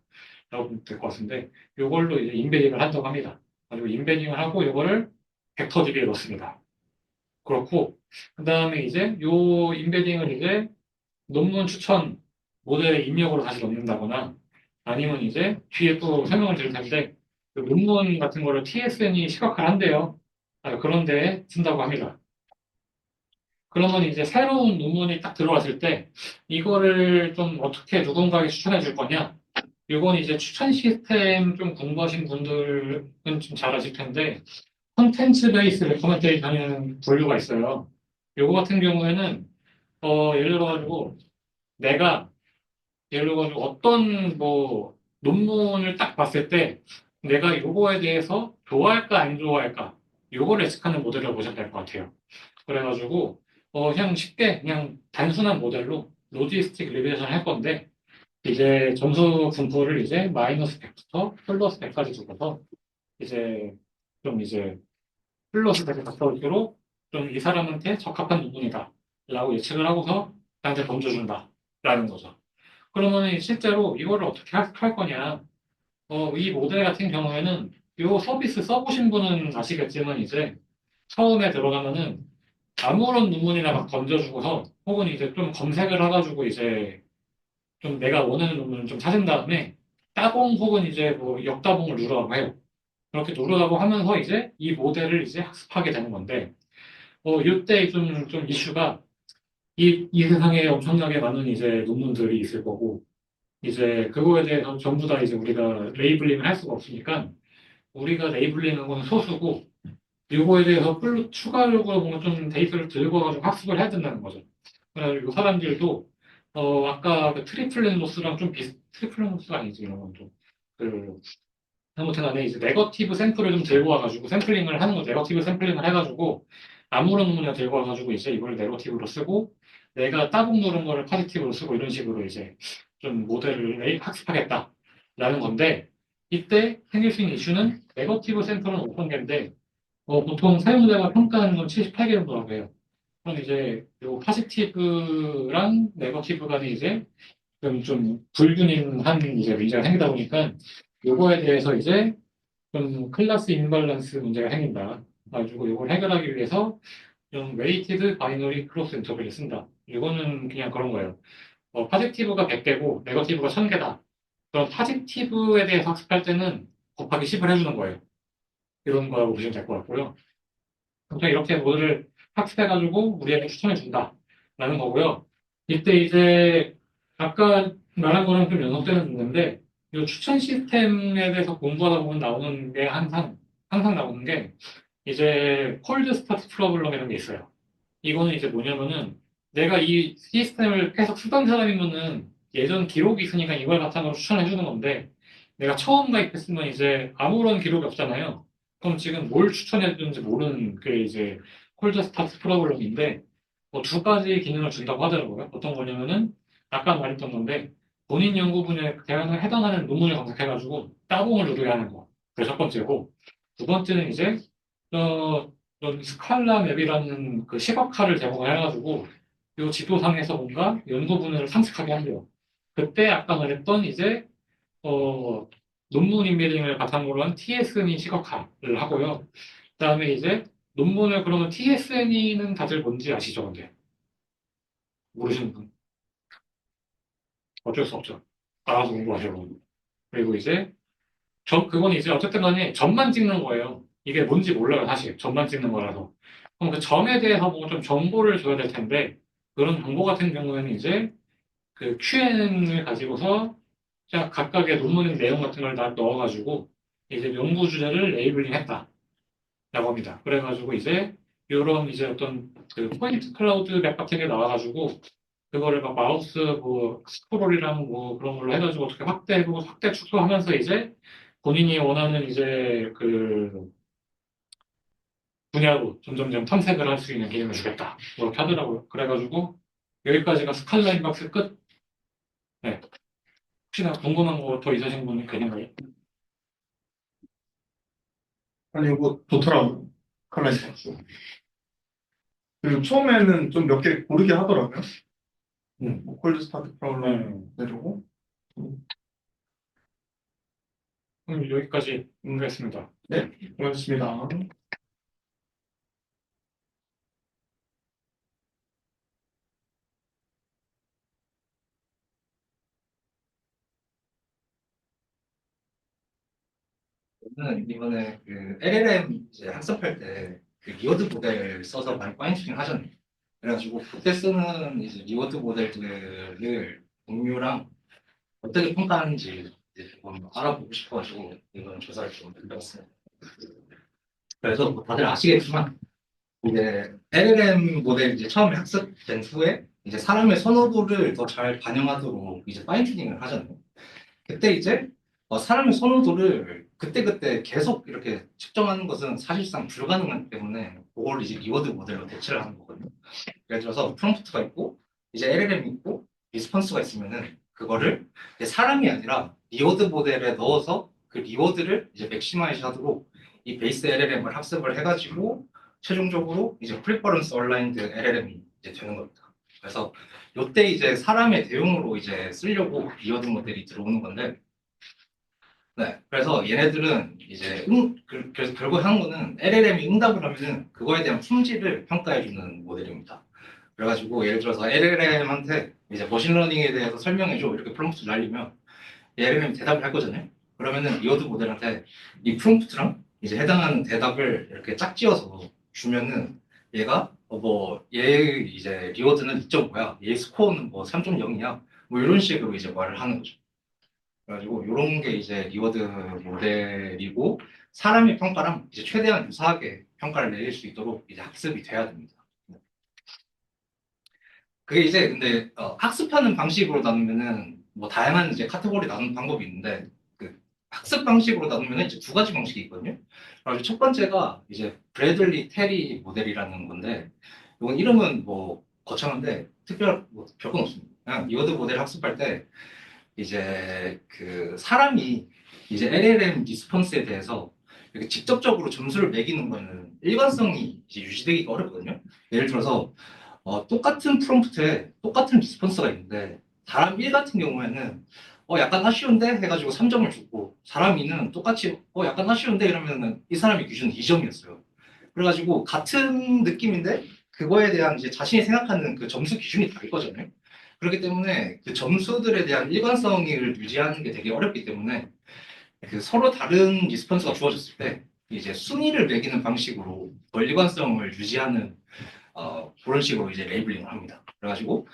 라고 보면 될 것 같은데 이걸로 이제 임베딩을 한다고 합니다. 그리고 임베딩을 하고 이거를 벡터 DB에 넣습니다. 그렇고 그 다음에 이제 요 임베딩을 이제 논문 추천 모델의 입력으로 다시 넣는다거나 아니면 이제 뒤에 또 설명을 드릴 텐데 그 논문 같은 거를 TSN이 시각화를 한대요. 그런 데에 쓴다고 합니다. 그러면 이제 새로운 논문이 딱 들어왔을 때 이거를 좀 어떻게 누군가에게 추천해 줄 거냐? 이건 이제 추천 시스템 좀 공부하신 분들은 좀 잘 아실 텐데 콘텐츠 베이스 레코멘데이션이라는 분류가 있어요. 요거 같은 경우에는 예를 들어가지고 내가 예를 들어가지고 어떤 뭐 논문을 딱 봤을 때 내가 요거에 대해서 좋아할까 안 좋아할까 요거를 예측하는 모델을 보시면 될 것 같아요. 그래가지고 그냥 쉽게 그냥 단순한 모델로 로지스틱 리그레이션 할 건데 이제 점수 분포를 이제 마이너스 100부터 플러스 100까지 두고서 이제 좀 이제 플러스 100에 가까울수록 좀 이 사람한테 적합한 논문이다 라고 예측을 하고서 나한테 던져준다 라는 거죠. 그러면 실제로 이거를 어떻게 할 거냐 이 모델 같은 경우에는 이 서비스 써보신 분은 아시겠지만 이제 처음에 들어가면은 아무런 논문이나 막 던져주고서 혹은 이제 좀 검색을 해가지고 이제 좀 내가 원하는 논문을 좀 찾은 다음에 따봉 혹은 이제 뭐 역따봉을 누르라고 해요. 그렇게 누르라고 하면서 이제 이 모델을 이제 학습하게 되는 건데 이때 좀 이슈가 이 세상에 엄청나게 많은 이제 논문들이 있을 거고 이제 그거에 대해서 전부 다 이제 우리가 레이블링을 할 수가 없으니까 우리가 레이블링한 건 소수고 이거에 대해서 추가적으로 뭔가 좀 데이터를 들고 가지고 학습을 해야 된다는 거죠. 그래서 이 사람들도 아까 그 트리플렌 로스랑 좀 트리플렌 로스가 아니지 이런 건 좀 그 아무튼 간에 이제 네거티브 샘플을 좀 들고 와가지고 샘플링을 하는 거 네거티브 샘플링을 해가지고 아무런 논문이나 들고 와가지고 이제 이걸 네거티브로 쓰고 내가 따봉 누른 거를 포지티브로 쓰고 이런 식으로 이제 좀 모델을 학습하겠다라는 건데 이때 생길 수 있는 이슈는 네거티브 샘플은 어떤 개인데 보통 사용자가 평가하는 건 78개 정도라고 해요. 그럼 이제 요 포지티브랑 네거티브 간이 이제 좀 불균형한 이제 문제가 생기다 보니까 요거에 대해서 이제 좀 클래스 임밸런스 문제가 생긴다. 가지고 이걸 해결하기 위해서 좀 웨이티드 바이너리 크로스 인터벌을 쓴다. 이거는 그냥 그런 거예요. 포지티브가 100개고 네거티브가 1000개다. 그럼 포지티브에 대해서 학습할 때는 곱하기 10을 해주는 거예요. 이런 거라고 보시면 될 것 같고요. 보통 이렇게 모델을 학습해가지고 우리에게 추천해 준다라는 거고요. 이때 이제 아까 말한 거랑 좀 연속되는 부분인데 이 추천 시스템에 대해서 공부하다 보면 나오는 게 항상 나오는 게 이제 콜드 스타트 프로블럼이라는 게 있어요. 이거는 이제 뭐냐면은 내가 이 시스템을 계속 쓰던 사람이면은 예전 기록이 있으니까 이걸 바탕으로 추천해 주는 건데 내가 처음 가입했으면 이제 아무런 기록이 없잖아요. 그럼 지금 뭘 추천해 주는지 모르는 게 이제 콜드 스타트 프로블럼인데 뭐 두 가지 기능을 준다고 하더라고요. 어떤 거냐면은 아까 말했던 건데 본인 연구 분야에 해당하는 논문을 검색해가지고 따봉을 누르게 하는 거. 그게 첫 번째고 두 번째는 이제 이런 스칼라 맵이라는 그 시각화를 제공을 해가지고 이 지도상에서 뭔가 연구 분야를 탐색하게 한대요. 그때 아까 말했던 이제 어, 논문 인베딩을 바탕으로 한 TSNE 시각화를 하고요. 그다음에 이제 논문을 그러면 TSNE는 다들 뭔지 아시죠? 근데 모르시는 분 어쩔 수 없죠. 알아서 공부하셔고 그리고 이제 그건 이제 어쨌든 간에 점만 찍는 거예요. 이게 뭔지 몰라요, 사실. 점만 찍는 거라서. 그럼 그 점에 대해서 뭐 좀 정보를 줘야 될 텐데, 그런 정보 같은 경우에는 이제 그 QN을 가지고서 자, 각각의 논문의 내용 같은 걸 다 넣어가지고, 이제 연구 주제를 레이블링 했다라고 합니다. 그래가지고 이제, 요런 이제 어떤 그 포인트 클라우드 맵 같은 게 나와가지고, 그거를 막 마우스 뭐 스크롤이랑 뭐 그런 걸로 해가지고 어떻게 확대해보고 확대 축소하면서 이제 본인이 원하는 이제 그 분야로 점점점 탐색을 할 수 있는 개념을 주겠다. 그렇게 하더라고요. 그래가지고 여기까지가 스칼라 인박스 끝. 네. 혹시나 궁금한 거 더 있으신 분은 계신가요? 아니, 이거 좋더라고요. 칼라이트 박스. 그리고 처음에는 좀 몇 개 고르게 하더라고요. 뭐 콜드 스타트 프로그램 내려고. 그럼 여기까지 하겠습니다. 고맙습니다. 저는 이번에 그 LLM 이제 학습할 때 그 리워드 모델 써서 많이 파인튜닝 하잖아요. 그래가지고 그때 쓰는 이제 리워드 모델들을 동료랑 어떻게 평가하는지 이제 좀 알아보고 싶어가지고 이번 조사를 좀 해봤습니다. 그래서 뭐 다들 아시겠지만 이제 LLM 모델 이제 처음에 학습된 후에 이제 사람의 선호도를 더 잘 반영하도록 이제 파인튜닝을 하잖아요. 그때 이제 사람의 선호도를 그때그때 계속 이렇게 측정하는 것은 사실상 불가능하기 때문에 그걸 이제 리워드 모델로 대체를 하는 거거든요. 예를 들어서 프롬프트가 있고 이제 LLM이 있고 리스폰스가 있으면은 그거를 이제 사람이 아니라 리워드 모델에 넣어서 그 리워드를 이제 맥시마이즈 하도록 이 베이스 LLM을 학습을 해가지고 최종적으로 이제 프리퍼런스 얼라인드 LLM이 이제 되는 겁니다. 그래서 요때 이제 사람의 대용으로 이제 쓰려고 리워드 모델이 들어오는 건데, 네. 그래서 얘네들은 이제 그래서 결국 하는 거는 LLM이 응답을 하면은 그거에 대한 품질을 평가해주는 모델입니다. 그래가지고 예를 들어서 LLM한테 이제 머신러닝에 대해서 설명해줘 이렇게 프롬프트를 날리면 LLM이 대답을 할 거잖아요. 그러면은 리워드 모델한테 이 프롬프트랑 이제 해당하는 대답을 이렇게 짝지어서 주면은 얘가 얘 이제 리워드는 2.5야, 얘 스코어는 뭐 3.0이야, 뭐 이런 식으로 이제 말을 하는 거죠. 그래가지고 이런 게 이제 리워드 모델이고 사람의 평가랑 이제 최대한 유사하게 평가를 내릴 수 있도록 이제 학습이 돼야 됩니다. 그게 이제 근데 학습하는 방식으로 나누면은 뭐 다양한 이제 카테고리 나누는 방법이 있는데 그 학습 방식으로 나누면은 이제 두 가지 방식이 있거든요. 그래서 첫 번째가 이제 브래들리 테리 모델이라는 건데 이건 이름은 뭐 거창한데 특별 뭐 별건 없습니다. 그냥 리워드 모델 학습할 때 이제 그 사람이 이제 LLM 리스폰스에 대해서 이렇게 직접적으로 점수를 매기는 거는 일관성이 이제 유지되기가 어렵거든요. 예를 들어서 똑같은 프롬프트에 똑같은 리스폰스가 있는데 사람 1 같은 경우에는 약간 아쉬운데 해가지고 3점을 줬고 사람 2는 똑같이 약간 아쉬운데 이러면은 이 사람의 기준은 2점이었어요. 그래가지고 같은 느낌인데 그거에 대한 이제 자신이 생각하는 그 점수 기준이 다를 거잖아요. 그렇기 때문에 그 점수들에 대한 일관성을 유지하는 게 되게 어렵기 때문에 그 서로 다른 리스폰스가 주어졌을 때 이제 순위를 매기는 방식으로 더 일관성을 유지하는 그런 식으로 이제 레이블링을 합니다. 그래가지고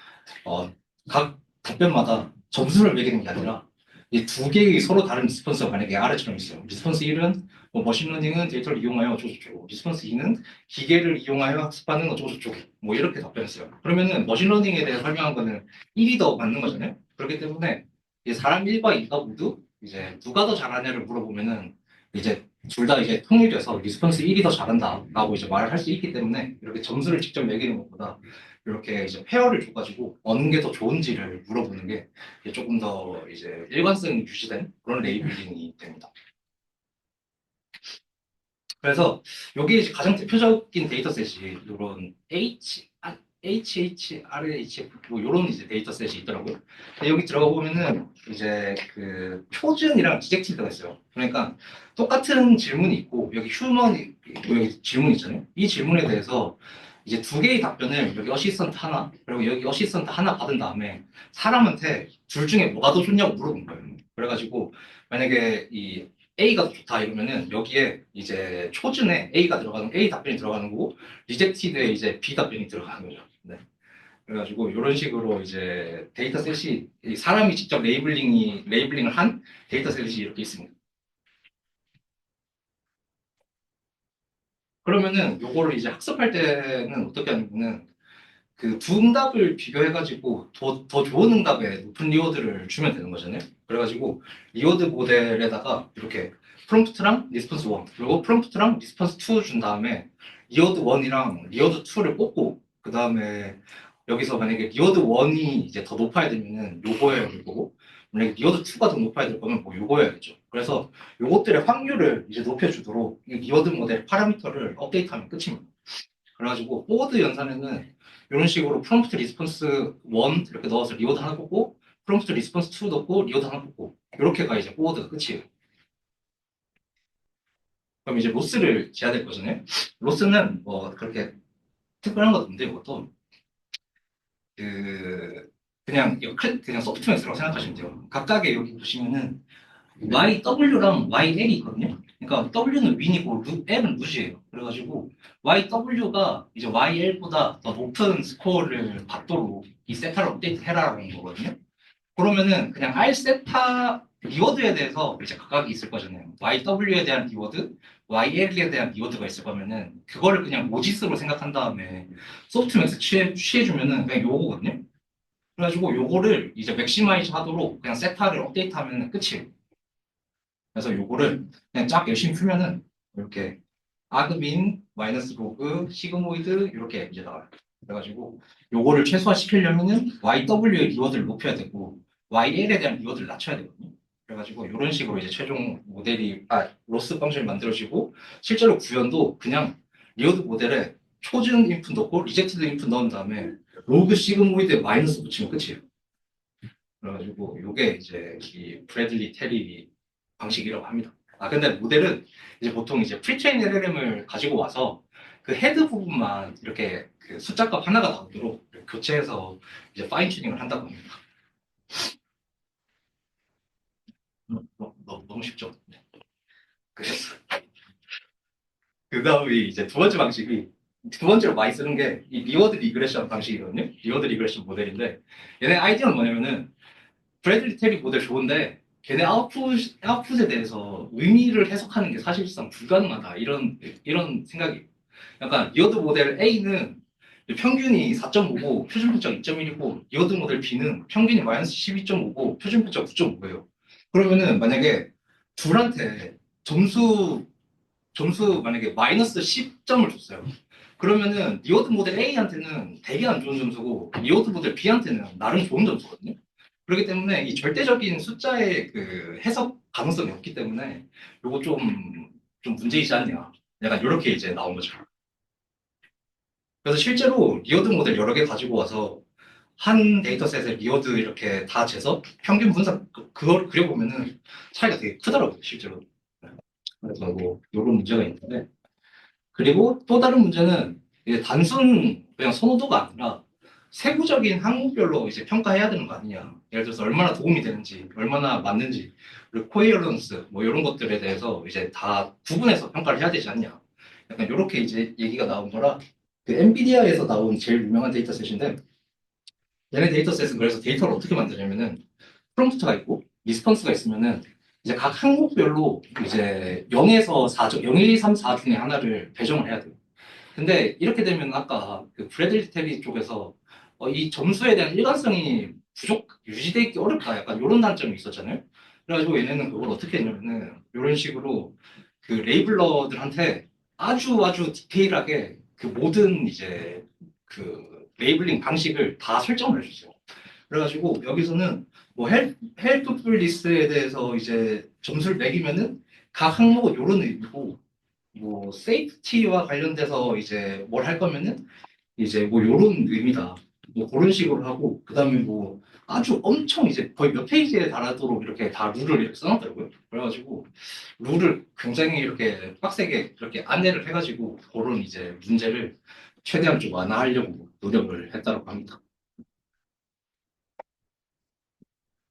각 답변마다 점수를 매기는 게 아니라 이 두 개의 서로 다른 리스폰스가 만약에 아래처럼 있어요. 리스폰스 1은 뭐 머신러닝은 데이터를 이용하여 어쩌고저쩌고, 리스폰스 2는 기계를 이용하여 학습하는 어쩌고저쩌고, 뭐 이렇게 답변했어요. 그러면은 머신러닝에 대해 설명한 거는 1이 더 맞는 거잖아요. 그렇기 때문에 이제 사람 1과 2가 모두 이제 누가 더 잘하냐를 물어보면은 이제 둘 다 이제 통일돼서 리스폰스 1이 더 잘한다라고 이제 말을 할 수 있기 때문에 이렇게 점수를 직접 매기는 것보다 이렇게 이제 페어를 줘가지고 어느 게 더 좋은지를 물어보는 게 조금 더 이제 일관성이 유지된 그런 레이블링이 됩니다. 그래서 여기 이제 가장 대표적인 데이터셋이 이런 HHRHF 뭐 이런 이제 데이터셋이 있더라고요. 근데 여기 들어가 보면은 이제 그 표준이랑 디젝티드가 있어요. 그러니까 똑같은 질문이 있고 여기 휴먼이 여기 질문 있잖아요. 이 질문에 대해서 이제 두 개의 답변을 여기 어시스턴트 하나 그리고 여기 어시스턴트 하나 받은 다음에 사람한테 둘 중에 뭐가 더 좋냐고 물어본 거예요. 그래가지고 만약에 이 A가 더 좋다 이러면은 여기에 이제 초준에 A가 들어가는 A 답변이 들어가는 거고 리젝티드에 이제 B 답변이 들어가는 거죠. 네. 그래가지고 이런 식으로 이제 데이터셋이 사람이 직접 레이블링을 한 데이터셋이 이렇게 있습니다. 그러면은 요거를 이제 학습할 때는 어떻게 하냐면은 그 두 응답을 비교해가지고 더 좋은 응답에 높은 리워드를 주면 되는 거잖아요. 그래가지고 리워드 모델에다가 이렇게 프롬프트랑 리스폰스 1 그리고 프롬프트랑 리스폰스 2 준 다음에 리어드 1이랑 리어드 2를 뽑고 그 다음에 여기서 만약에 리어드 1이 이제 더 높아야 되면은 요거여야 될 거고 만약에 리어드 2가 더 높아야 될 거면 뭐 요거여야겠죠. 그래서 요것들의 확률을 이제 높여주도록 이 리어드 모델 파라미터를 업데이트하면 끝입니다. 그래가지고 포워드 연산에는 이런 식으로 프롬프트 리스폰스 1 이렇게 넣어서 리워드 하나 뽑고 프롬프트 리스폰스 2 넣고 리워드 하나 뽑고 이렇게가 이제 포워드가 끝이에요. 그럼 이제 로스를 재야 될 거잖아요. 로스는 뭐 그렇게 특별한 건 없는데 이것도 그 그냥 이거 그냥 소프트웨어라고 생각하시면 돼요. 각각의 여기 보시면은 YW랑 YL이 있거든요. 그러니까 W는 윈이고 L은 루즈예요. 그래가지고 YW가 이제 YL보다 더 높은 스코어를 받도록 이 세타를 업데이트 해라라는 거거든요. 그러면은 그냥 R 세타 리워드에 대해서 이제 각각이 있을 거잖아요. YW에 대한 리워드, YL에 대한 리워드가 있을 거면은 그거를 그냥 모지스로 생각한 다음에 소프트맥스 취해주면은 그냥 요거거든요. 그래가지고 요거를 이제 맥시마이즈 하도록 그냥 세타를 업데이트하면 끝이에요. 그래서 요거를 그냥 쫙 열심히 풀면은 이렇게 아그민, 마이너스 로그, 시그모이드 이렇게 이제 나와요. 그래가지고 요거를 최소화시키려면은 YW의 리워드를 높여야 되고 YL에 대한 리워드를 낮춰야 되거든요. 그래가지고 이런 식으로 이제 최종 모델이 로스 펑션이 만들어지고 실제로 구현도 그냥 리워드 모델에 초준 인풋 넣고 리젝티드 인풋 넣은 다음에 로그 시그모이드에 마이너스 붙이면 끝이에요. 그래가지고 요게 이제 이 브래들리 테리 방식이라고 합니다. 근데 모델은 이제 보통 이제 프리트레인 LLM을 가지고 와서 그 헤드 부분만 이렇게 그 숫자값 하나가 나오도록 교체해서 이제 파인 튜닝을 한다고 합니다. 너무 쉽죠? 네. 그래서 그 다음에 이제 두 번째 방식이 두 번째로 많이 쓰는 게 이 리워드 리그레션 방식이거든요. 리워드 리그레션 모델인데 얘네 아이디어는 뭐냐면은 브래들리 테리 모델 좋은데 걔네 아웃풋에 대해서 의미를 해석하는 게 사실상 불가능하다 이런 생각이 약간 리어드 모델 A는 평균이 4.5고 표준 분석 2.1이고 리어드 모델 B는 평균이 마이너스 12.5고 표준 분석 9.5예요. 그러면은 만약에 둘한테 점수 만약에 마이너스 10점을 줬어요. 그러면은 리어드 모델 A한테는 되게 안 좋은 점수고 리어드 모델 B한테는 나름 좋은 점수거든요. 그렇기 때문에 이 절대적인 숫자의 그 해석 가능성이 없기 때문에 요거 좀 문제이지 않냐. 약간 이렇게 이제 나온 거죠. 그래서 실제로 리어드 모델 여러 개 가지고 와서 한 데이터셋에 리어드 이렇게 다 재서 평균 분석 그걸 그려보면은 차이가 되게 크더라고요, 실제로. 그래서 뭐 이런 문제가 있는데 그리고 또 다른 문제는 이제 단순 그냥 선호도가 아니라 세부적인 항목별로 이제 평가해야 되는 거 아니냐. 예를 들어서 얼마나 도움이 되는지, 얼마나 맞는지, 그리고 코헤런스 뭐 이런 것들에 대해서 이제 다 구분해서 평가를 해야 되지 않냐. 약간 이렇게 이제 얘기가 나온 거라 그 엔비디아에서 나온 제일 유명한 데이터셋인데 얘네 데이터셋은 그래서 데이터를 어떻게 만드냐면은 프롬프트가 있고 리스폰스가 있으면은 이제 각 항목별로 이제 0에서 4점, 0, 1, 2, 3, 4 중에 하나를 배정을 해야 돼요. 근데 이렇게 되면 아까 그 브래들리 테리 쪽에서 이 점수에 대한 일관성이 유지되기 어렵다. 약간 이런 단점이 있었잖아요. 그래가지고 얘네는 그걸 어떻게 했냐면은 이런 식으로 그 레이블러들한테 아주 디테일하게 그 모든 이제 그 레이블링 방식을 다 설정을 해주세요. 그래가지고 여기서는 뭐 헬프풀리스에 대해서 이제 점수를 매기면은 각 항목은 이런 의미고 뭐 세이프티와 관련돼서 이제 뭘 할 거면은 이제 뭐 이런 의미다. 뭐 그런 식으로 하고 그다음에 뭐 아주 엄청 이제 거의 몇 페이지에 달하도록 이렇게 다 룰을 이렇게 써놨더라고요. 그래가지고 룰을 굉장히 이렇게 빡세게 이렇게 안내를 해가지고 그런 이제 문제를 최대한 좀 완화하려고 노력을 했다고 합니다.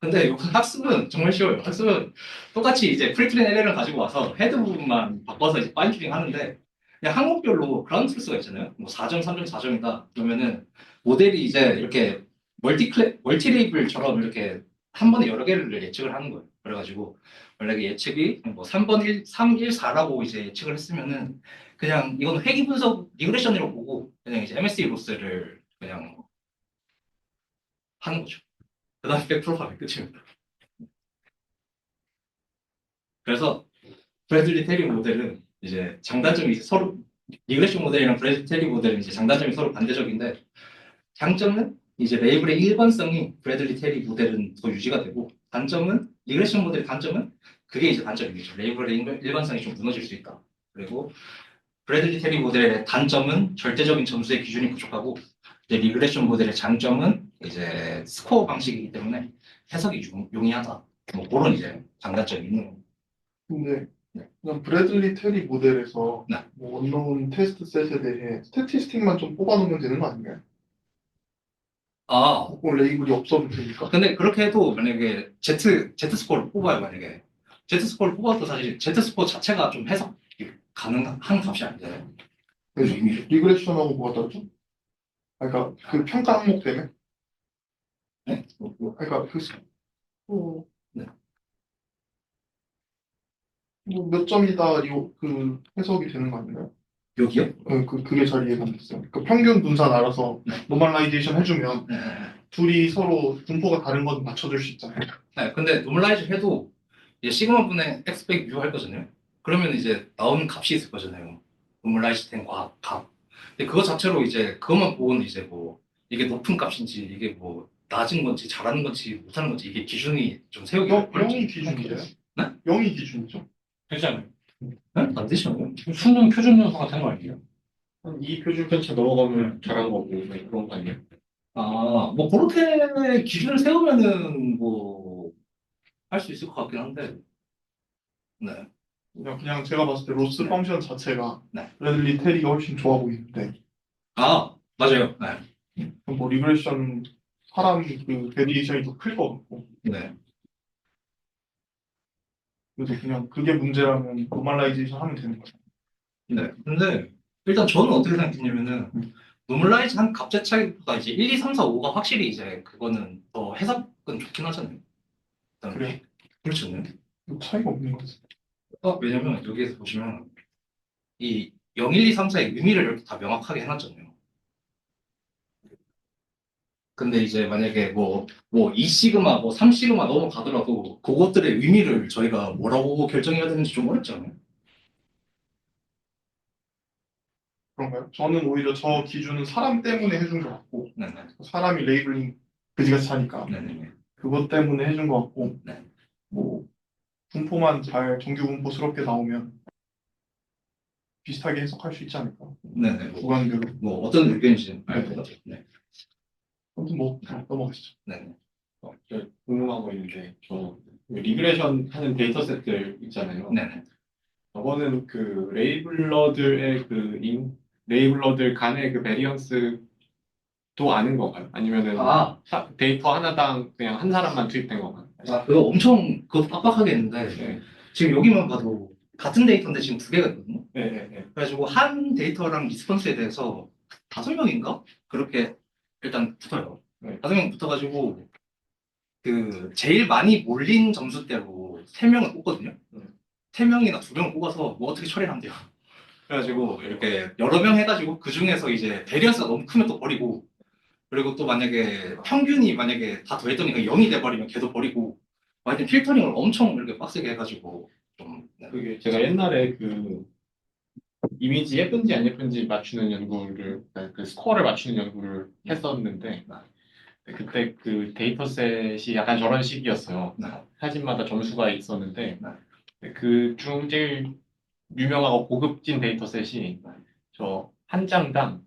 근데 이번 학습은 정말 쉬워요. 학습은 똑같이 이제 프리트레인 LL을 가지고 와서 헤드 부분만 바꿔서 이제 파인 튜닝 하는데 그냥 항목별로 그라운드 트루스가 있잖아요. 뭐 4점, 3점, 4점이다. 그러면은 모델이 이제 이렇게 멀티 레이블처럼 이렇게 한 번에 여러 개를 예측을 하는 거예요. 그래가지고 만약에 예측이 뭐 3번 3, 1, 4라고 이제 예측을 했으면은 그냥 이건 회귀 분석 리그레션이라고 보고 그냥 이제 MSE 로스를 그냥 하는 거죠. 그 다음에 100% 하면 끝입니다. 그래서 브래들리 테리 모델은 이제 장단점이 서로 리그레션 모델이랑 브래들리 테리 모델은 이제 장단점이 서로 반대적인데 장점은 이제 레이블의 일관성이 브래들리 테리 모델은 더 유지가 되고 단점은 리그레션 모델의 단점은 그게 이제 단점이겠죠. 레이블의 일관성이 좀 무너질 수 있다. 그리고 브래들리 테리 모델의 단점은 절대적인 점수의 기준이 부족하고 이제 리그레션 모델의 장점은 이제 스코어 방식이기 때문에 해석이 용이하다. 뭐 그런 이제 장단점이 있는 거고. 근데 네. 그냥 브래들리 테리 모델에서 네. 뭐 언노운 테스트 셋에 대해 스태티스틱만 좀 뽑아놓으면 되는 거 아닌가요? 아, 꼭 레이블이 없어도 되니까. 근데 그렇게 해도 만약에 Z 스코어를 뽑아요, 만약에. Z 스코어를 뽑아도 사실 Z 스코어 자체가 좀 해석 가능한 값이 아니잖아요. 그래서 이미. 리그레션하고 뭐가 다르죠? 그러니까 그 평가 항목 때문에. 네? 그러니까 어, 네. 뭐몇 점이다 그 해석이 되는 거 아닌가요? 여기요? 그게 잘 이해가 안 됐어요. 그 평균 분산 알아서 네. 노멀라이제이션 해주면 네. 둘이 서로 분포가 다른 건 맞춰줄 수 있잖아요. 네, 근데 노멀라이즈 해도 이제 시그마 분의 x 빼기 뮤 할 거잖아요. 그러면 이제 나오는 값이 있을 거잖아요. 노멀라이즈 된 값. 근데 그거 자체로 이제 그것만 보고는 이제 뭐 이게 높은 값인지 이게 뭐 낮은 건지 잘하는 건지 못하는 건지 이게 기준이 좀 세우기 영이 기준이에요? 네? 0이 기준이죠. 되잖아요. 네? 안 되시나요? 수능 표준 요소 같은 거 아니에요? 이 표준 편차 넘어가면 잘하는 거고 뭐 그런 거 아니에요? 아, 뭐 그렇게 기준을 세우면은 뭐 할 수 있을 것 같긴 한데. 네. 그냥 제가 봤을 때 로스 네. 펑션 자체가 네. 브래들리 테리가 훨씬 좋아 보이는데 아, 맞아요. 네. 뭐 리그레션 사람 그 베리에이션이 더 클 것 같고 네. 그래서 그냥 그게 문제라면 노멀라이제이션 하면 되는 거죠. 네. 근데 일단 저는 어떻게 생각했냐면은 노멀라이즈 한 값제 차이보다 이제 1, 2, 3, 4, 5가 확실히 이제 그거는 더 해석은 좋긴 하잖아요. 일단 그래요? 그렇지 않나요? 뭐 차이가 없는 거지. 왜냐면 여기에서 보시면 이 0, 1, 2, 3, 4의 의미를 이렇게 다 명확하게 해놨잖아요. 근데 이제 만약에 뭐 2시그마, 뭐 3시그마 넘어가더라도 그것들의 의미를 저희가 뭐라고 결정해야 되는지 좀 어렵지 않아요? 그런가요? 저는 오히려 저 기준은 사람 때문에 해준 것 같고 네네. 사람이 레이블링 그지같이 하니까 네네네. 그것 때문에 해준 것 같고 네. 뭐 분포만 잘 정규 분포스럽게 나오면 비슷하게 해석할 수 있지 않을까. 네네. 구간별로. 뭐 어떤 의견인지는 알 것 같아요. 네. 아무튼 뭐 넘어가시죠. 네네. 저 궁금한 거 있는데 저 리그레션 하는 데이터셋들 있잖아요. 네네. 저거는 그 레이블러들의 레이블러들 간의 그 베리언스도 아는 건가요? 아니면은 데이터 하나당 그냥 한 사람만 투입된 건가요? 그거 엄청 그거 빡빡하게 했는데 네. 지금 여기만 봐도 같은 데이터인데 지금 두 개가 있거든요. 네. 그래가지고 한 데이터랑 리스폰스에 대해서 5명인가? 그렇게 일단 붙어요. 네. 5명 붙어가지고 그 제일 많이 몰린 점수대로 3명을 뽑거든요. 3명이나 2명을 뽑아서 뭐 어떻게 처리를 한대요. 그래가지고 이렇게 여러 명 해가지고 그 중에서 이제 베리언스가 너무 크면 또 버리고 그리고 또 만약에 평균이 만약에 다 더했더니 0이 돼버리면 걔도 버리고 하여튼 필터링을 엄청 이렇게 빡세게 해가지고 좀 네. 그게 제가 옛날에 그 이미지 예쁜지 안 예쁜지 맞추는 연구를 그 스코어를 맞추는 연구를 했었는데 그때 그 데이터셋이 약간 저런 식이었어요. 네. 사진마다 점수가 있었는데 네. 그 중 제일 유명하고 고급진 데이터셋이 저 한 장당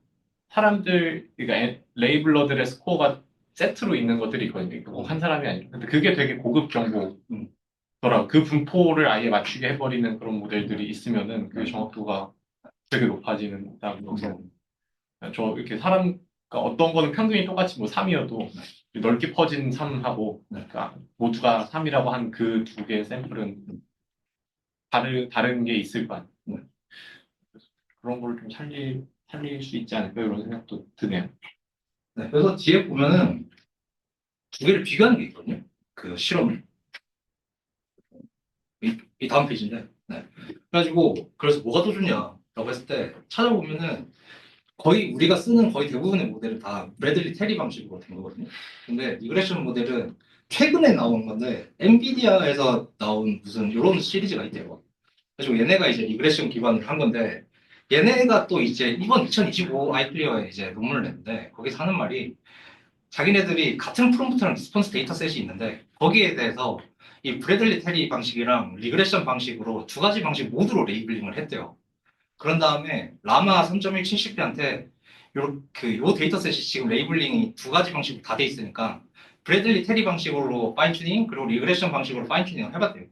사람들 그러니까 레이블러들의 스코어가 세트로 있는 것들이 있거든요. 꼭 한 사람이 아니고 근데 그게 되게 고급 정보더라고. 그 분포를 아예 맞추게 해버리는 그런 모델들이 있으면은 그 정확도가 되게 높아지는다고 해서 저 이렇게 사람 그러니까 어떤 거는 평균이 똑같이 뭐 3이어도 넓게 퍼진 3하고 그러니까 모두가 3이라고 한 그 두 개의 샘플은 다른 게 있을 거 아니에요. 그런 걸 좀 살릴 수 있지 않을까 이런 생각도 드네요. 네, 그래서 뒤에 보면은 두 개를 비교하는 게 있거든요. 그 실험을. 이 다음 페이지인데. 네. 그래가지고 그래서 뭐가 더 좋냐라고 했을 때 찾아보면은 거의 우리가 쓰는 거의 대부분의 모델은 다 브래들리 테리 방식으로 된 거거든요. 근데 리그레션 모델은 최근에 나온 건데 엔비디아에서 나온 무슨 이런 시리즈가 있대요. 그래서 얘네가 이제 리그레션 기반으로 한 건데 얘네가 또 이제 이번 2025 아이클리어에 이제 논문을 냈는데 거기서 하는 말이 자기네들이 같은 프롬프트랑 리스폰스 데이터셋이 있는데 거기에 대해서 이 브래들리 테리 방식이랑 리그레션 방식으로 두 가지 방식 모두로 레이블링을 했대요. 그런 다음에 라마 3.1 70B한테 요 데이터셋이 지금 레이블링이 두 가지 방식으로 다 돼 있으니까 브래들리 테리 방식으로 파인 튜닝 그리고 리그레션 방식으로 파인 튜닝을 해봤대요.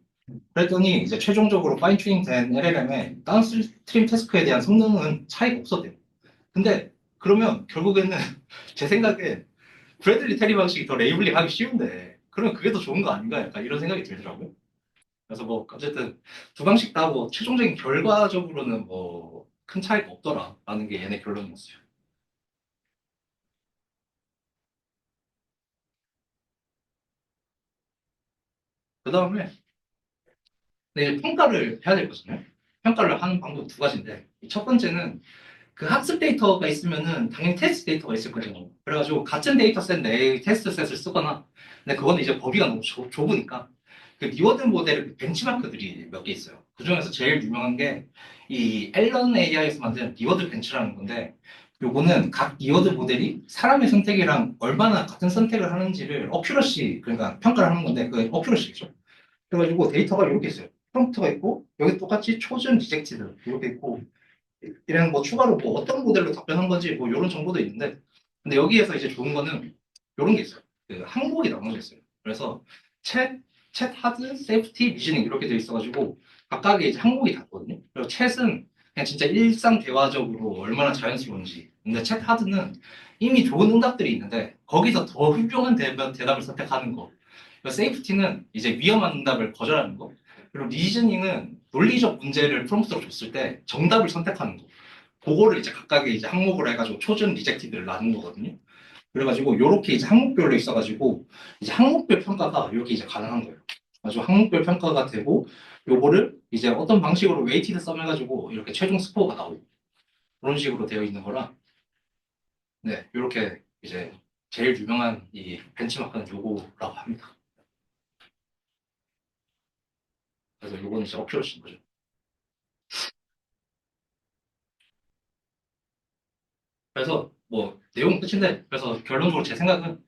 그랬더니 이제 최종적으로 파인 튜닝 된 LLM의 다운스트림 태스크에 대한 성능은 차이가 없었대요. 근데 그러면 결국에는 제 생각에 브래들리 테리 방식이 더 레이블링 하기 쉬운데 그러면 그게 더 좋은 거 아닌가 약간 이런 생각이 들더라고요. 그래서 뭐 어쨌든 두 방식 다 뭐 최종적인 결과적으로는 뭐 큰 차이가 없더라라는 게 얘네 결론이었어요. 그 다음에 이제 평가를 해야 될 거잖아요. 평가를 하는 방법 두 가지인데 첫 번째는 그 학습 데이터가 있으면은 당연히 테스트 데이터가 있을 거잖아요. 그래가지고 같은 데이터셋 내의 테스트 셋을 쓰거나 근데 그거는 이제 범위가 너무 좁으니까 그 리워드 모델의 그 벤치마크들이 몇 개 있어요. 그 중에서 제일 유명한 게 이 앨런 AI에서 만든 리워드 벤치라는 건데 요거는 각 리워드 모델이 사람의 선택이랑 얼마나 같은 선택을 하는지를 어큐러시 그러니까 평가를 하는 건데 그 어큐러시죠. 그래가지고 데이터가 이렇게 있어요. 프롬프트가 있고 여기 똑같이 초전 리젝티드 이렇게 있고 이랑 뭐 추가로 뭐 어떤 모델로 답변한 건지 뭐 이런 정보도 있는데 근데 여기에서 이제 좋은 거는 이런 게 있어요. 그 항목이 나눠져 있어요. 그래서 챗 하드, 세이프티, 리즈닝 이렇게 돼 있어가지고 각각의 이제 항목이 다 있거든요. 그리고 챗은 그냥 진짜 일상 대화적으로 얼마나 자연스러운지. 근데 챗 하드는 이미 좋은 응답들이 있는데 거기서 더 훌륭한 대답을 선택하는 거. 그리고 세이프티는 이제 위험한 응답을 거절하는 거. 그리고 리즈닝은 논리적 문제를 프롬프트로 줬을 때 정답을 선택하는 거. 그거를 이제 각각의 이제 항목으로 해가지고 초전 리젝티드를 나눈 거거든요. 그래가지고 요렇게 이제 항목별로 있어가지고 이제 항목별 평가가 이렇게 이제 가능한 거예요. 아주 항목별 평가가 되고 요거를 이제 어떤 방식으로 웨이티드 썸 해가지고 이렇게 최종 스코어가 나오고 그런 식으로 되어 있는 거라 네 요렇게 이제 제일 유명한 이 벤치마크는 요거라고 합니다. 그래서 요거는 이제 어필하신 거죠. 그래서 뭐 내용 끝인데 그래서 결론적으로 제 생각은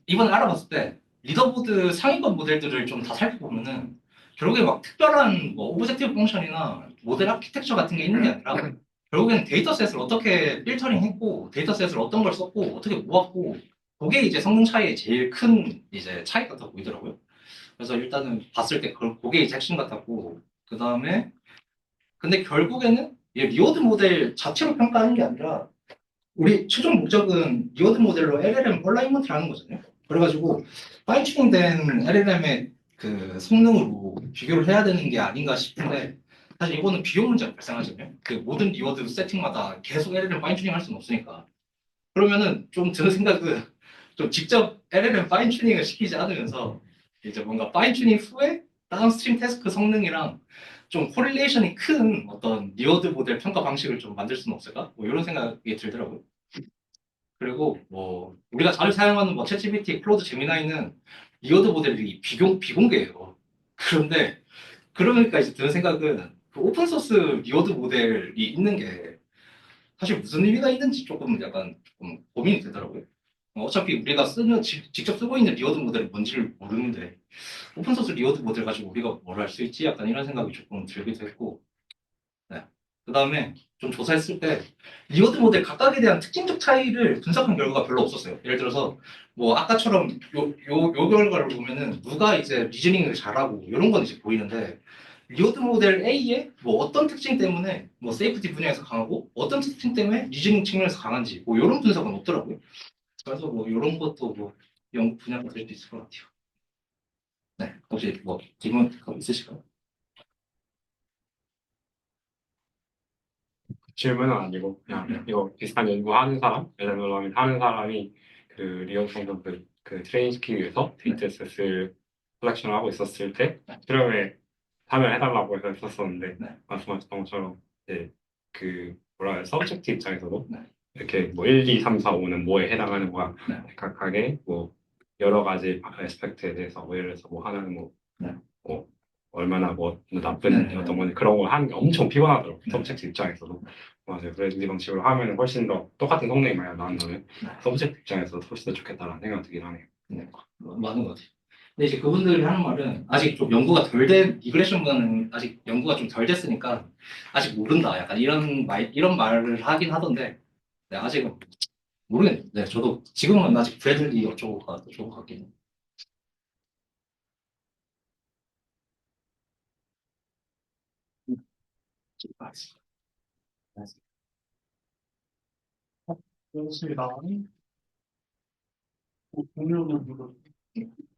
이번에 알아봤을 때 리더보드 상위권 모델들을 좀 다 살펴보면은 결국에 막 특별한 뭐 오브젝티브 펑션이나 모델 아키텍처 같은 게 있는 게 아니라 결국에는 데이터셋을 어떻게 필터링 했고 데이터셋을 어떤 걸 썼고 어떻게 모았고 그게 이제 성능 차이의 제일 큰 이제 차이 같아 보이더라고요. 그래서 일단은 봤을 때 그게 이제 핵심 같았고 그 다음에 근데 결국에는 이 리워드 모델 자체로 평가하는 게 아니라 우리 최종 목적은 리워드 모델로 LLM 얼라이먼트를 하는 거잖아요. 그래가지고 파인튜닝된 LLM의 그 성능으로 비교를 해야 되는 게 아닌가 싶은데 사실 이거는 비용 문제가 발생하잖아요. 그 모든 리워드 세팅마다 계속 LLM 파인튜닝 할 수는 없으니까. 그러면은 좀 드는 생각은 좀 직접 LLM 파인튜닝을 시키지 않으면서 이제 뭔가 파인튜닝 후에 다운스트림 태스크 성능이랑 좀 코릴레이션이 큰 어떤 리워드 모델 평가 방식을 좀 만들 수는 없을까? 뭐 이런 생각이 들더라고요. 그리고 뭐 우리가 자주 사용하는 뭐 챗GPT, 클로드 제미나이는 리워드 모델이 비공개예요. 그런데 그러니까 이제 드는 생각은 그 오픈 소스 리워드 모델이 있는 게 사실 무슨 의미가 있는지 조금 약간 조금 고민이 되더라고요. 어차피 우리가 직접 쓰고 있는 리워드 모델은 뭔지를 모르는데 오픈 소스 리워드 모델 가지고 우리가 뭘 할 수 있지? 약간 이런 생각이 조금 들기도 했고 네. 그 다음에 좀 조사했을 때 리워드 모델 각각에 대한 특징적 차이를 분석한 결과가 별로 없었어요. 예를 들어서 뭐 아까처럼 요 결과를 보면은 누가 이제 리즈닝을 잘하고 이런 건 이제 보이는데 리워드 모델 A의 뭐 어떤 특징 때문에 뭐 세이프티 분야에서 강하고 어떤 특징 때문에 리즈닝 측면에서 강한지 뭐 이런 분석은 없더라고요. 그래서 뭐 이런 것도 뭐 연구 분야가 될 수 있을 것 같아요. 네, 혹시 뭐 질문 있으실까요? 질문은 아니고 그냥 이거 비슷한 연구하는 사람, LLM 하는 사람이 그 리얼 타임 그 트레인 시키기 위해서 데이터셋을 컬렉션을 하고 있었을 때 실험에 참여해달라고 해서 했었었는데 네. 말씀하셨던 것처럼 이제 그 뭐라 해야 서브젝트 입장에서도 네. 이렇게 뭐 1, 2, 3, 4, 5는 뭐에 해당하는 거야 네. 각각의 뭐 여러 가지 에스펙트에 대해서 뭐 예를 들어서 뭐 하나는 뭐 네. 얼마나 뭐 나쁜 어떤 건지 그런 걸 하는 게 엄청 피곤하더라고요. 서브젝트 입장에서도. 맞아요. 그래서 이 방식으로 하면 훨씬 더 똑같은 성능이 만약 나온다면 서브젝트 입장에서 훨씬 더 좋겠다라는 생각이 들긴 하네요. 맞는 것 같아요. 근데 이제 그분들이 하는 말은 아직 좀 연구가 덜 된, 리그레션보다는 아직 연구가 좀 덜 됐으니까 아직 모른다. 약간 이런 말을 하긴 하던데, 네, 아직은 모르겠네요. 네, 저도 지금은 아직 브래들리 어쩌고가 더 좋은 것 같긴 해요. 그렇습니다. 공유는